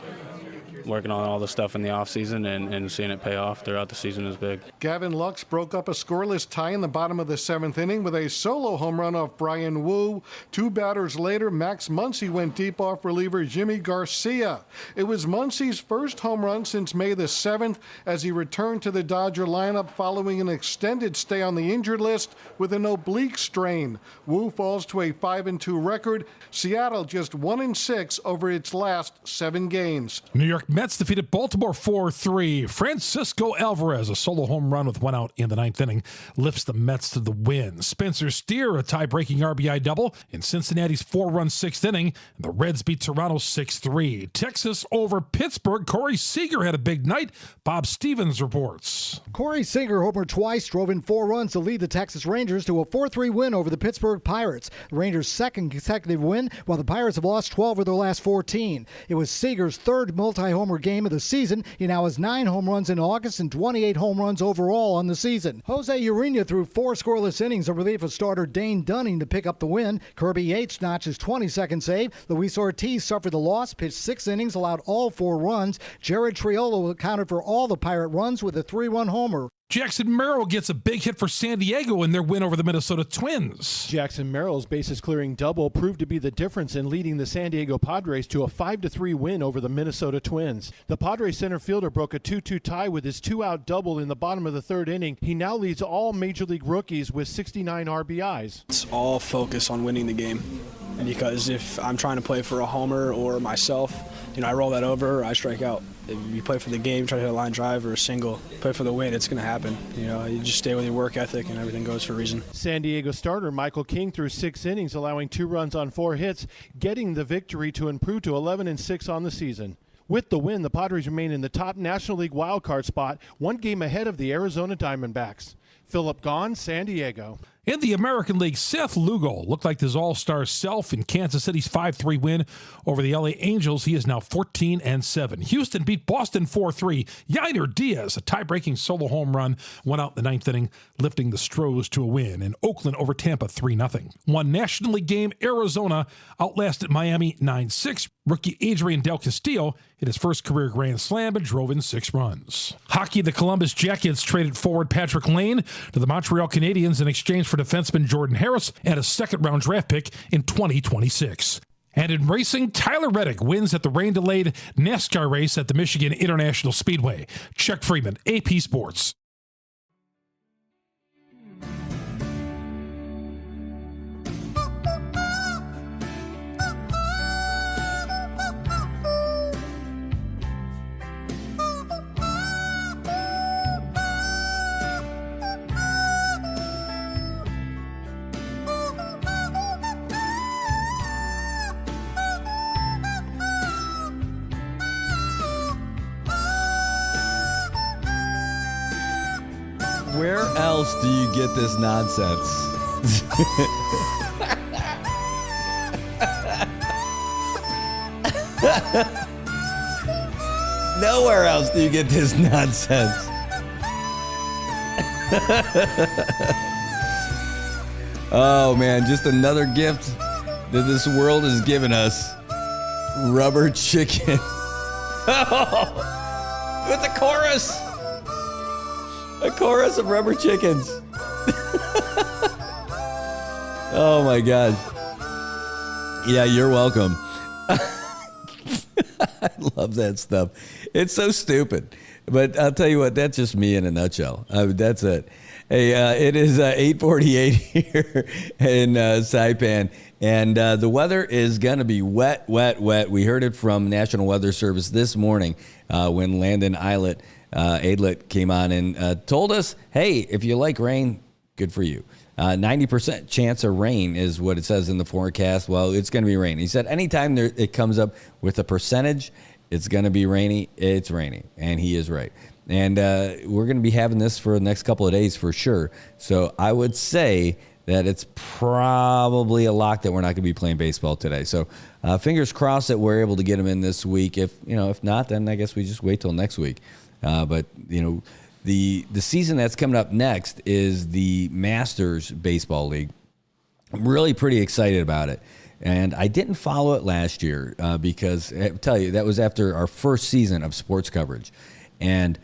Speaker 4: working on all the stuff in the offseason and seeing it pay off throughout the season is big.
Speaker 2: Gavin Lux broke up a scoreless tie in the bottom of the 7th inning with a solo home run off Brian Wu. 2 batters later, Max Muncy went deep off reliever Jimmy Garcia. It was Muncy's first home run since May the 7th as he returned to the Dodger lineup following an extended stay on the injured list with an oblique strain. Wu falls to a 5-2 record. Seattle just 1-6 over its last 7 games.
Speaker 22: New York Mets defeated Baltimore 4-3. Francisco Alvarez, a solo home run with 1 out in the 9th inning, lifts the Mets to the win. Spencer Steer, a tie-breaking RBI double in Cincinnati's 4-run 6th inning. And the Reds beat Toronto 6-3. Texas over Pittsburgh. Corey Seager had a big night. Bob Stevens reports.
Speaker 6: Corey Seager homered twice, drove in 4 runs to lead the Texas Rangers to a 4-3 win over the Pittsburgh Pirates. The Rangers' 2nd consecutive win, while the Pirates have lost 12 of their last 14. It was Seager's 3rd multi-homer game of the season. He now has 9 home runs in August and 28 home runs overall on the season. Jose Urena threw 4 scoreless innings in relief of starter Dane Dunning to pick up the win. Kirby Yates notched his 22nd save. Luis Ortiz suffered the loss, pitched 6 innings, allowed all 4 runs. Jared Triolo accounted for all the Pirate runs with a 3-run homer.
Speaker 22: Jackson Merrill gets a big hit for San Diego in their win over the Minnesota Twins.
Speaker 24: Jackson Merrill's bases-clearing double proved to be the difference in leading the San Diego Padres to a 5-3 win over the Minnesota Twins. The Padres center fielder broke a 2-2 tie with his 2-out double in the bottom of the 3rd inning. He now leads all Major League rookies with 69 RBIs.
Speaker 25: It's all focus on winning the game, because if I'm trying to play for a homer or myself, I roll that over, I strike out. If you play for the game, try to hit a line drive or a single, play for the win, it's going to happen. You just stay with your work ethic and everything goes for a reason.
Speaker 24: San Diego starter Michael King threw 6 innings, allowing 2 runs on 4 hits, getting the victory to improve to 11-6 on the season. With the win, the Padres remain in the top National League wildcard spot, 1 game ahead of the Arizona Diamondbacks. Philip Gahn, San Diego.
Speaker 22: In the American League, Seth Lugo looked like his all-star self in Kansas City's 5-3 win over the LA Angels. He is now 14-7. Houston beat Boston 4-3. Yainer Diaz, a tie-breaking solo home run, went out in the 9th inning, lifting the Stros to a win. And Oakland over Tampa 3-0. One National League game, Arizona outlasted Miami 9-6. Rookie Adrian Del Castillo hit his first career grand slam and drove in 6 runs. Hockey, the Columbus Jackets traded forward Patrick Lane to the Montreal Canadiens in exchange for defenseman Jordan Harris and a 2nd-round draft pick in 2026. And in racing, Tyler Reddick wins at the rain-delayed NASCAR race at the Michigan International Speedway. Chuck Freeman, AP Sports.
Speaker 7: Where else do you get this nonsense? Nowhere else do you get this nonsense. Oh man, just another gift that this world has given us. Rubber chicken. With the chorus. A chorus of rubber chickens. Oh my God. Yeah, you're welcome. I love that stuff. It's so stupid. But I'll tell you what, that's just me in a nutshell. That's it. Hey, it is 8:48 here in Saipan. And the weather is going to be wet. We heard it from National Weather Service this morning when Landon Aidlet came on and told us, hey, if you like rain, good for you. 90% chance of rain is what it says in the forecast. Well, it's going to be rainy. He said anytime it comes up with a percentage, it's going to be rainy, it's raining. And he is right. And we're going to be having this for the next couple of days for sure. So I would say that it's probably a lock that we're not going to be playing baseball today. So fingers crossed that we're able to get him in this week. If not, then I guess we just wait till next week. But the season that's coming up next is the Masters Baseball League. I'm really pretty excited about it. And I didn't follow it last year because I tell you, that was after our first season of sports coverage. And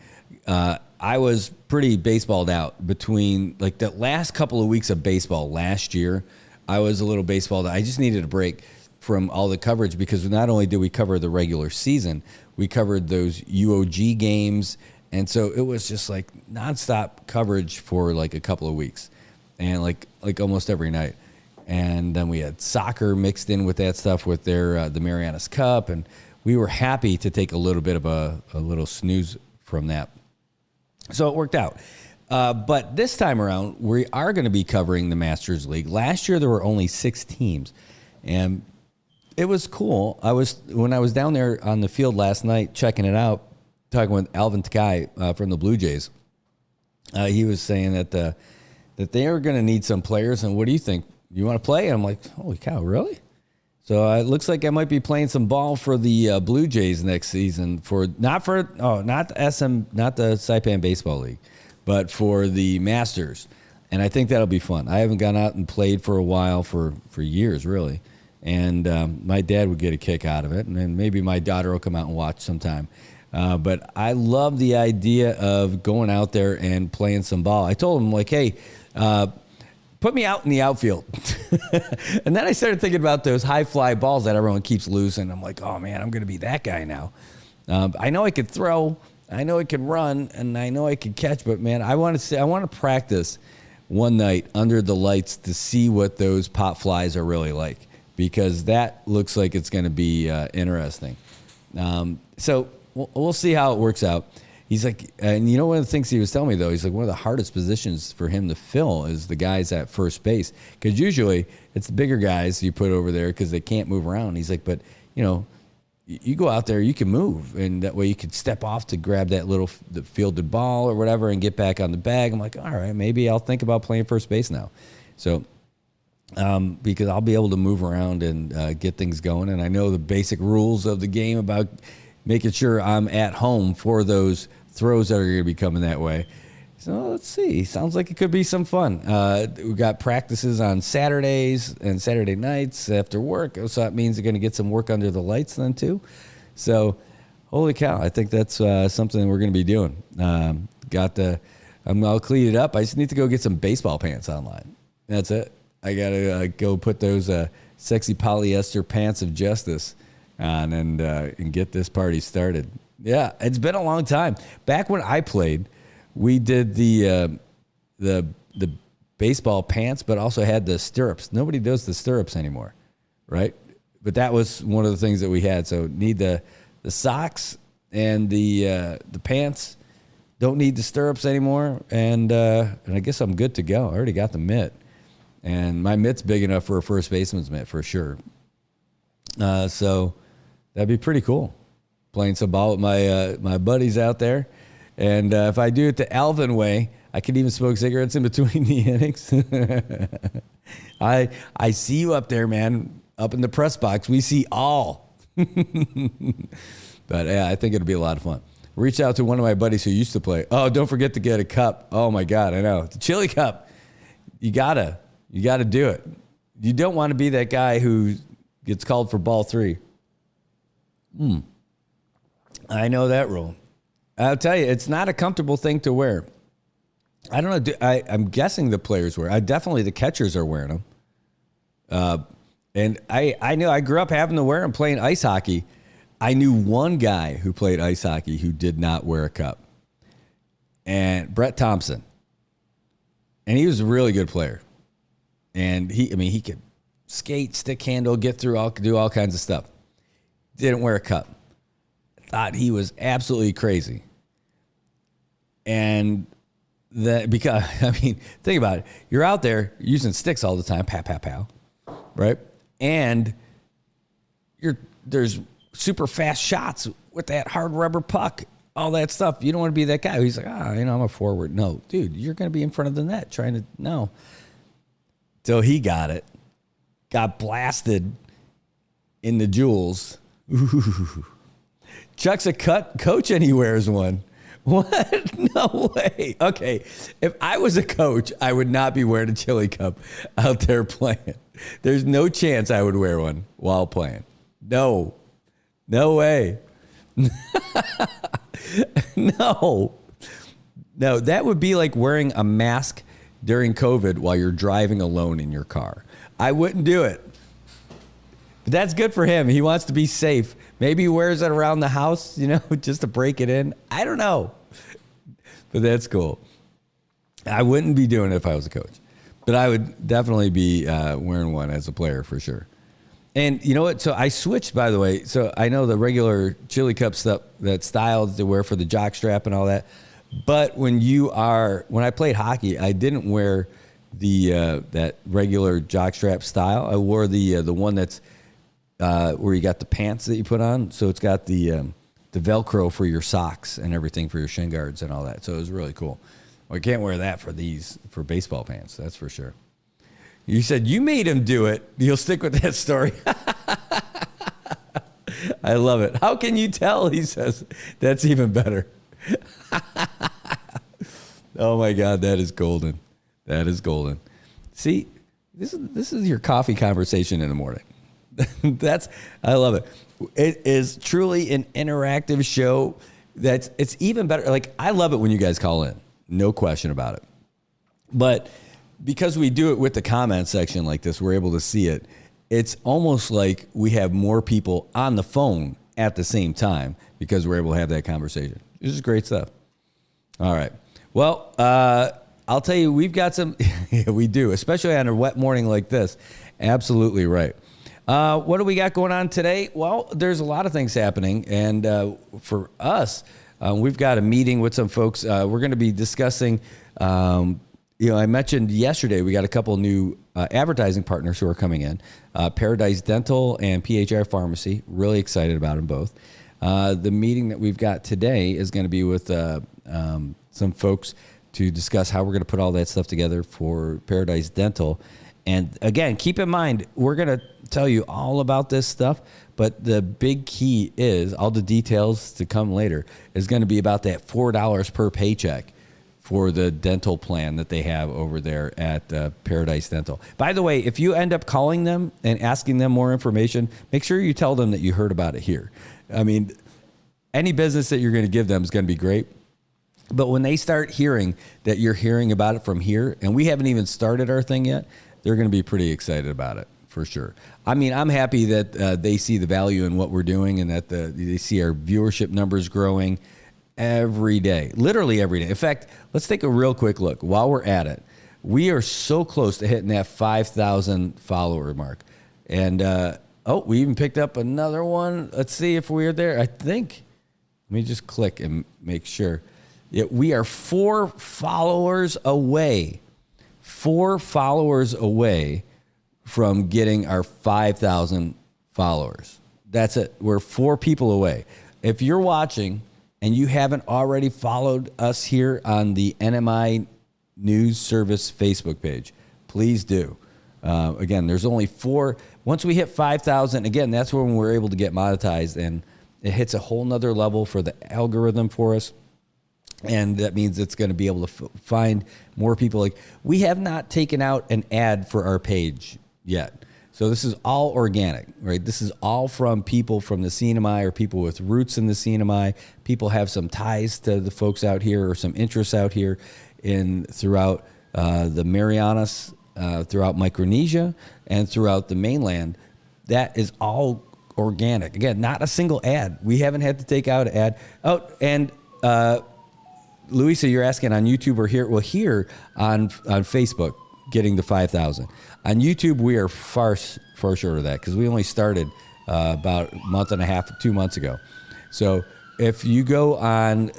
Speaker 7: I was pretty baseballed out between like the last couple of weeks of baseball last year. I was a little baseballed out. I just needed a break from all the coverage because not only did we cover the regular season, we covered those UOG games. And so it was just like nonstop coverage for like a couple of weeks and like almost every night. And then we had soccer mixed in with that stuff with their the Marianas Cup. And we were happy to take a little bit of a little snooze from that. So it worked out. But this time around, we are going to be covering the Masters League. Last year, there were only 6 teams. And it was cool. When I was down there on the field last night checking it out, talking with Alvin Takai from the Blue Jays, he was saying that they are going to need some players. And what do you think? You want to play? And I'm like, holy cow, really? So it looks like I might be playing some ball for the Blue Jays next season not the Saipan Baseball League, but for the Masters. And I think that'll be fun. I haven't gone out and played for a while, for years, really. And my dad would get a kick out of it. And then maybe my daughter will come out and watch sometime. But I love the idea of going out there and playing some ball. I told him, like, hey, put me out in the outfield. And then I started thinking about those high fly balls that everyone keeps losing. I'm like, oh, man, I'm going to be that guy now. I know I could throw. I know I can run. And I know I can catch. But, man, I want to practice one night under the lights to see what those pop flies are really like, because that looks like it's going to be interesting. So we'll see how it works out. He's like, and you know, one of the things he was telling me, though, he's like, one of the hardest positions for him to fill is the guys at first base, because usually it's the bigger guys you put over there because they can't move around. He's like, but, you know, you go out there, you can move, and that way you can step off to grab that the fielded ball or whatever and get back on the bag. I'm like, all right, maybe I'll think about playing first base now. So because I'll be able to move around and get things going, and I know the basic rules of the game about making sure I'm at home for those throws that are going to be coming that way. So let's see. Sounds like it could be some fun. We got practices on Saturdays and Saturday nights after work, so that means they're going to get some work under the lights then too. So, holy cow! I think that's something we're going to be doing. I'm all cleaned up. I just need to go get some baseball pants online. That's it. I got to go put those sexy polyester pants of justice on and get this party started. Yeah, it's been a long time. Back when I played, we did the baseball pants, but also had the stirrups. Nobody does the stirrups anymore, right? But that was one of the things that we had. So need the socks and the pants. Don't need the stirrups anymore, and I guess I'm good to go. I already got the mitt, and my mitt's big enough for a first baseman's mitt for sure. So that'd be pretty cool. Playing some ball with my buddies out there. And if I do it the Alvin way, I can even smoke cigarettes in between the innings. I see you up there, man, up in the press box. We see all. But yeah, I think it'll be a lot of fun. Reach out to one of my buddies who used to play. Oh, don't forget to get a cup. Oh my God, I know. The chili cup. You gotta do it. You don't want to be that guy who gets called for ball 3. I know that rule. I'll tell you, it's not a comfortable thing to wear. I don't know. I'm guessing the players wear. Definitely the catchers are wearing them. And I knew I grew up having to wear them playing ice hockey. I knew one guy who played ice hockey who did not wear a cup. And Brett Thompson. And he was a really good player. And he could skate, stick handle, do all kinds of stuff. Didn't wear a cup. Thought he was absolutely crazy. And because, think about it. You're out there using sticks all the time, pow, pow, pow, right? And there's super fast shots with that hard rubber puck, all that stuff. You don't want to be that guy. He's like, I'm a forward. No, dude, you're going to be in front of the net no. till he got it. Got blasted in the jewels. Ooh. Chuck's a coach and he wears one. What? No way. Okay, if I was a coach, I would not be wearing a chili cup out there playing. There's no chance I would wear one while playing. No way. No, that would be like wearing a mask during COVID while you're driving alone in your car. I wouldn't do it. But that's good for him. He wants to be safe. Maybe he wears it around the house, just to break it in. I don't know. But that's cool. I wouldn't be doing it if I was a coach. But I would definitely be wearing one as a player for sure. And you know what? So I switched, by the way. So I know the regular chili cup stuff, that style that they wear for the jock strap and all that. But when I played hockey, I didn't wear that regular jock strap style. I wore the one that's where you got the pants that you put on. So it's got the Velcro for your socks and everything for your shin guards and all that. So it was really cool. Well, I can't wear that for baseball pants. That's for sure. You said you made him do it. You'll stick with that story. I love it. How can you tell? He says. That's even better. Oh my God, that is golden. That is golden. See, this is your coffee conversation in the morning. I love it. It is truly an interactive show. It's even better. Like, I love it when you guys call in. No question about it. But because we do it with the comment section like this, we're able to see it. It's almost like we have more people on the phone at the same time because we're able to have that conversation. This is great stuff. All right. Well, I'll tell you, we've got some, yeah, we do, especially on a wet morning like this. Absolutely right. What do we got going on today? Well, there's a lot of things happening. And for us, we've got a meeting with some folks. We're going to be discussing, I mentioned yesterday, we got a couple new advertising partners who are coming in, Paradise Dental and PHI Pharmacy. Really excited about them both. The meeting that we've got today is going to be with some folks to discuss how we're going to put all that stuff together for Paradise Dental. And again, keep in mind, we're going to tell you all about this stuff, but the big key is, all the details to come later, is going to be about that $4 per paycheck for the dental plan that they have over there at Paradise Dental. By the way, if you end up calling them and asking them more information, make sure you tell them that you heard about it here. I mean, any business that you're going to give them is going to be great. But when they start hearing that you're hearing about it from here, and we haven't even started our thing yet, they're going to be pretty excited about it, for sure. I mean, I'm happy that they see the value in what we're doing and that they see our viewership numbers growing every day, literally every day. In fact, let's take a real quick look. While we're at it, we are so close to hitting that 5,000 follower mark. And, we even picked up another one. Let's see if we're there. I think, let me just click and make sure. Yeah, we are 4 followers away. 4 followers away from getting our 5,000 followers. That's it. We're 4 people away. If you're watching and you haven't already followed us here on the NMI News Service Facebook page, please do. Again, there's only 4. Once we hit 5,000, again, that's when we're able to get monetized, and it hits a whole nother level for the algorithm for us. And that means it's going to be able to find more people. Like, we have not taken out an ad for our page yet. So this is all organic, right? This is all from people from the CNMI or people with roots in the CNMI. People have some ties to the folks out here or some interests out here throughout the Marianas, throughout Micronesia, and throughout the mainland. That is all organic. Again, not a single ad. We haven't had to take out an ad. Oh, and Louisa, you're asking on YouTube or here? Well, here on Facebook, getting the 5,000. On YouTube, we are far short of that because we only started about a month and a half, 2 months ago. So if you go on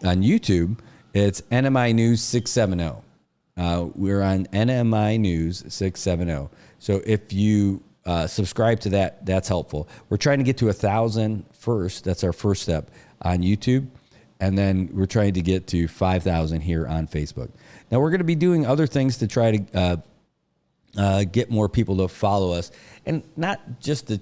Speaker 7: YouTube, it's NMI News 670. We're on NMI News 670. So if you subscribe to that, that's helpful. We're trying to get to 1,000 first. That's our first step on YouTube. And then we're trying to get to 5,000 here on Facebook. Now, we're going to be doing other things to try to get more people to follow us. And not just to,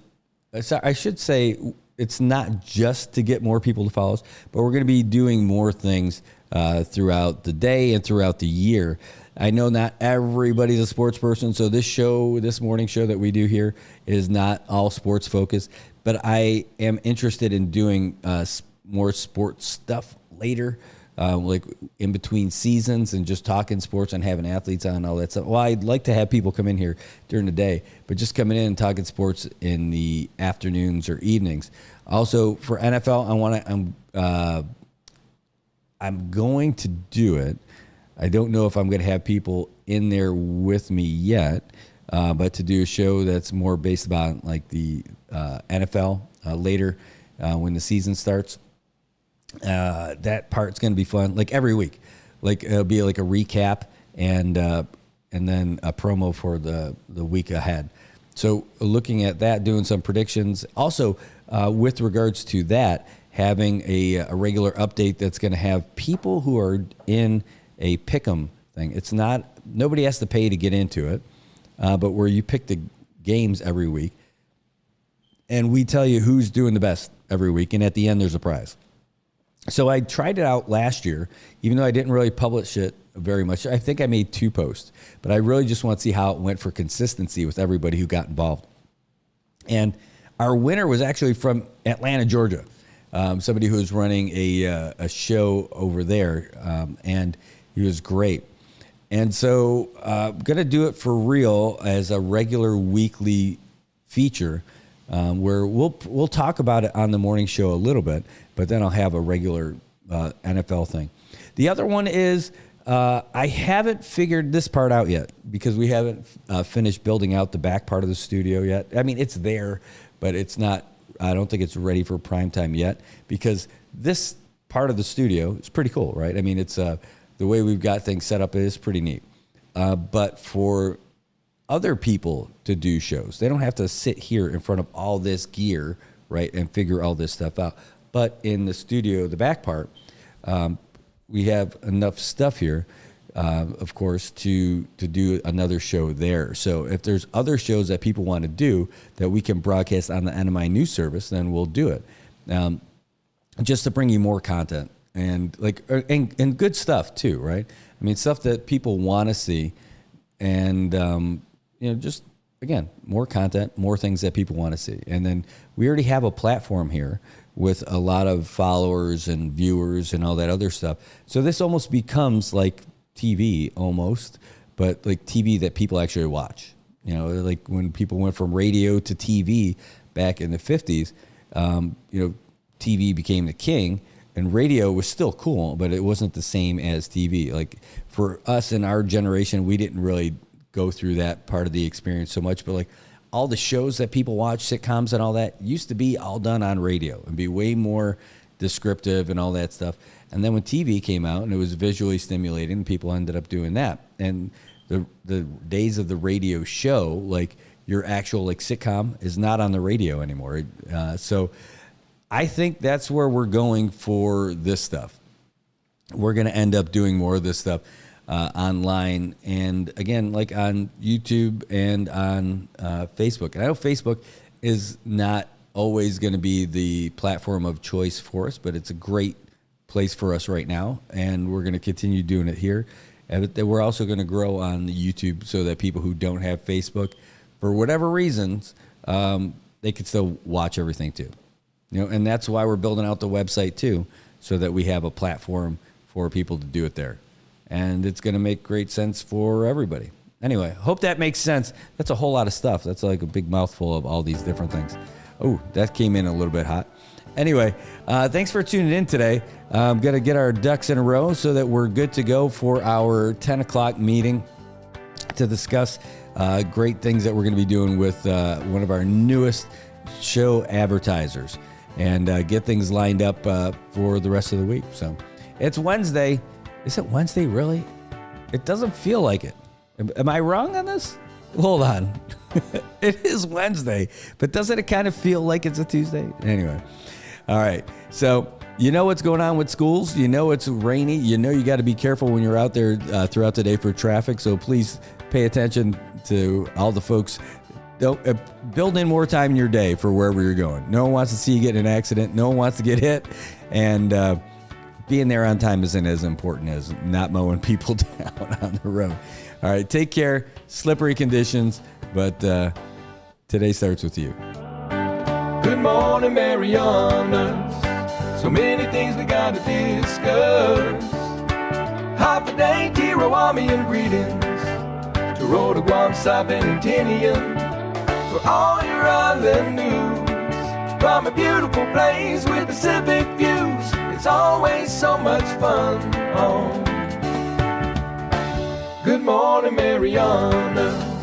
Speaker 7: I should say, it's not just to get more people to follow us, but we're going to be doing more things throughout the day and throughout the year. I know not everybody's a sports person, so this morning show that we do here is not all sports focused, but I am interested in doing more sports stuff later, like in between seasons, and just talking sports and having athletes on and all that stuff. Well, I'd like to have people come in here during the day, but just coming in and talking sports in the afternoons or evenings. Also for NFL, I'm going to do it. I don't know if I'm going to have people in there with me yet, but to do a show that's more based about like the NFL later when the season starts. That part's going to be fun, like every week. Like it'll be like a recap and then a promo for the week ahead. So looking at that, doing some predictions. Also, with regards to that, having a regular update that's going to have people who are in a pick'em thing. It's not, nobody has to pay to get into it, but where you pick the games every week, and we tell you who's doing the best every week, and at the end there's a prize. So I tried it out last year, even though I didn't really publish it very much. I think I made 2 posts, but I really just want to see how it went for consistency with everybody who got involved. And our winner was actually from Atlanta, Georgia. Somebody who was running a show over there, and he was great. And so I'm going to do it for real as a regular weekly feature, where we'll talk about it on the morning show a little bit, but then I'll have a regular NFL thing. The other one is I haven't figured this part out yet because we haven't finished building out the back part of the studio yet. I mean, it's there, but it's not, I don't think it's ready for prime time yet, because this part of the studio is pretty cool, right? I mean, it's the way we've got things set up is pretty neat. But for other people to do shows, they don't have to sit here in front of all this gear, right, and figure all this stuff out. But in the studio, the back part, we have enough stuff here, of course, to do another show there. So if there's other shows that people want to do that we can broadcast on the NMI News Service, then we'll do it. Just to bring you more content and and good stuff too, right? I mean, stuff that people want to see, and just again, more content, more things that people want to see. And then we already have a platform here with a lot of followers and viewers and all that other stuff. So this almost becomes like TV almost, but like TV that people actually watch. Like when people went from radio to TV back in the 50s, TV became the king, and radio was still cool, but it wasn't the same as TV. Like for us in our generation, we didn't really go through that part of the experience so much, but like all the shows that people watch, sitcoms and all that, used to be all done on radio and be way more descriptive and all that stuff. And then when TV came out and it was visually stimulating, people ended up doing that. And the days of the radio show, like your actual like sitcom, is not on the radio anymore. So I think that's where we're going for this stuff. We're going to end up doing more of this stuff online, and again, like on YouTube and on Facebook. And I know Facebook is not always going to be the platform of choice for us, but it's a great place for us right now, and we're going to continue doing it here. And we're also going to grow on YouTube so that people who don't have Facebook, for whatever reasons, they can still watch everything too. And that's why we're building out the website too, so that we have a platform for people to do it there. And it's going to make great sense for everybody. Anyway, hope that makes sense. That's a whole lot of stuff. That's like a big mouthful of all these different things. Oh, that came in a little bit hot. Anyway, thanks for tuning in today. I'm going to get our ducks in a row so that we're good to go for our 10 o'clock meeting to discuss great things that we're going to be doing with one of our newest show advertisers, and get things lined up for the rest of the week. So it's Wednesday. Is it Wednesday, really? It doesn't feel like it. Am I wrong on this? Hold on. It is Wednesday, but doesn't it kind of feel like it's a Tuesday? Anyway. All right. So You know what's going on with schools. You know it's rainy. You know you got to be careful when you're out there throughout the day for traffic. So please pay attention to all the folks. Build in more time in your day for wherever you're going. No one wants to see you get in an accident. No one wants to get hit. And being there on time isn't as important as not mowing people down on the road. All right, take care. Slippery conditions, but today starts with you.
Speaker 8: Good morning, Marianas. So many things we got to discuss. Happy day, Tirawamian greetings to Rhoda, Guam, Saipan, and Tinian. For all your island news from a beautiful place with Pacific views. It's always so much fun on Good Morning, Mariana.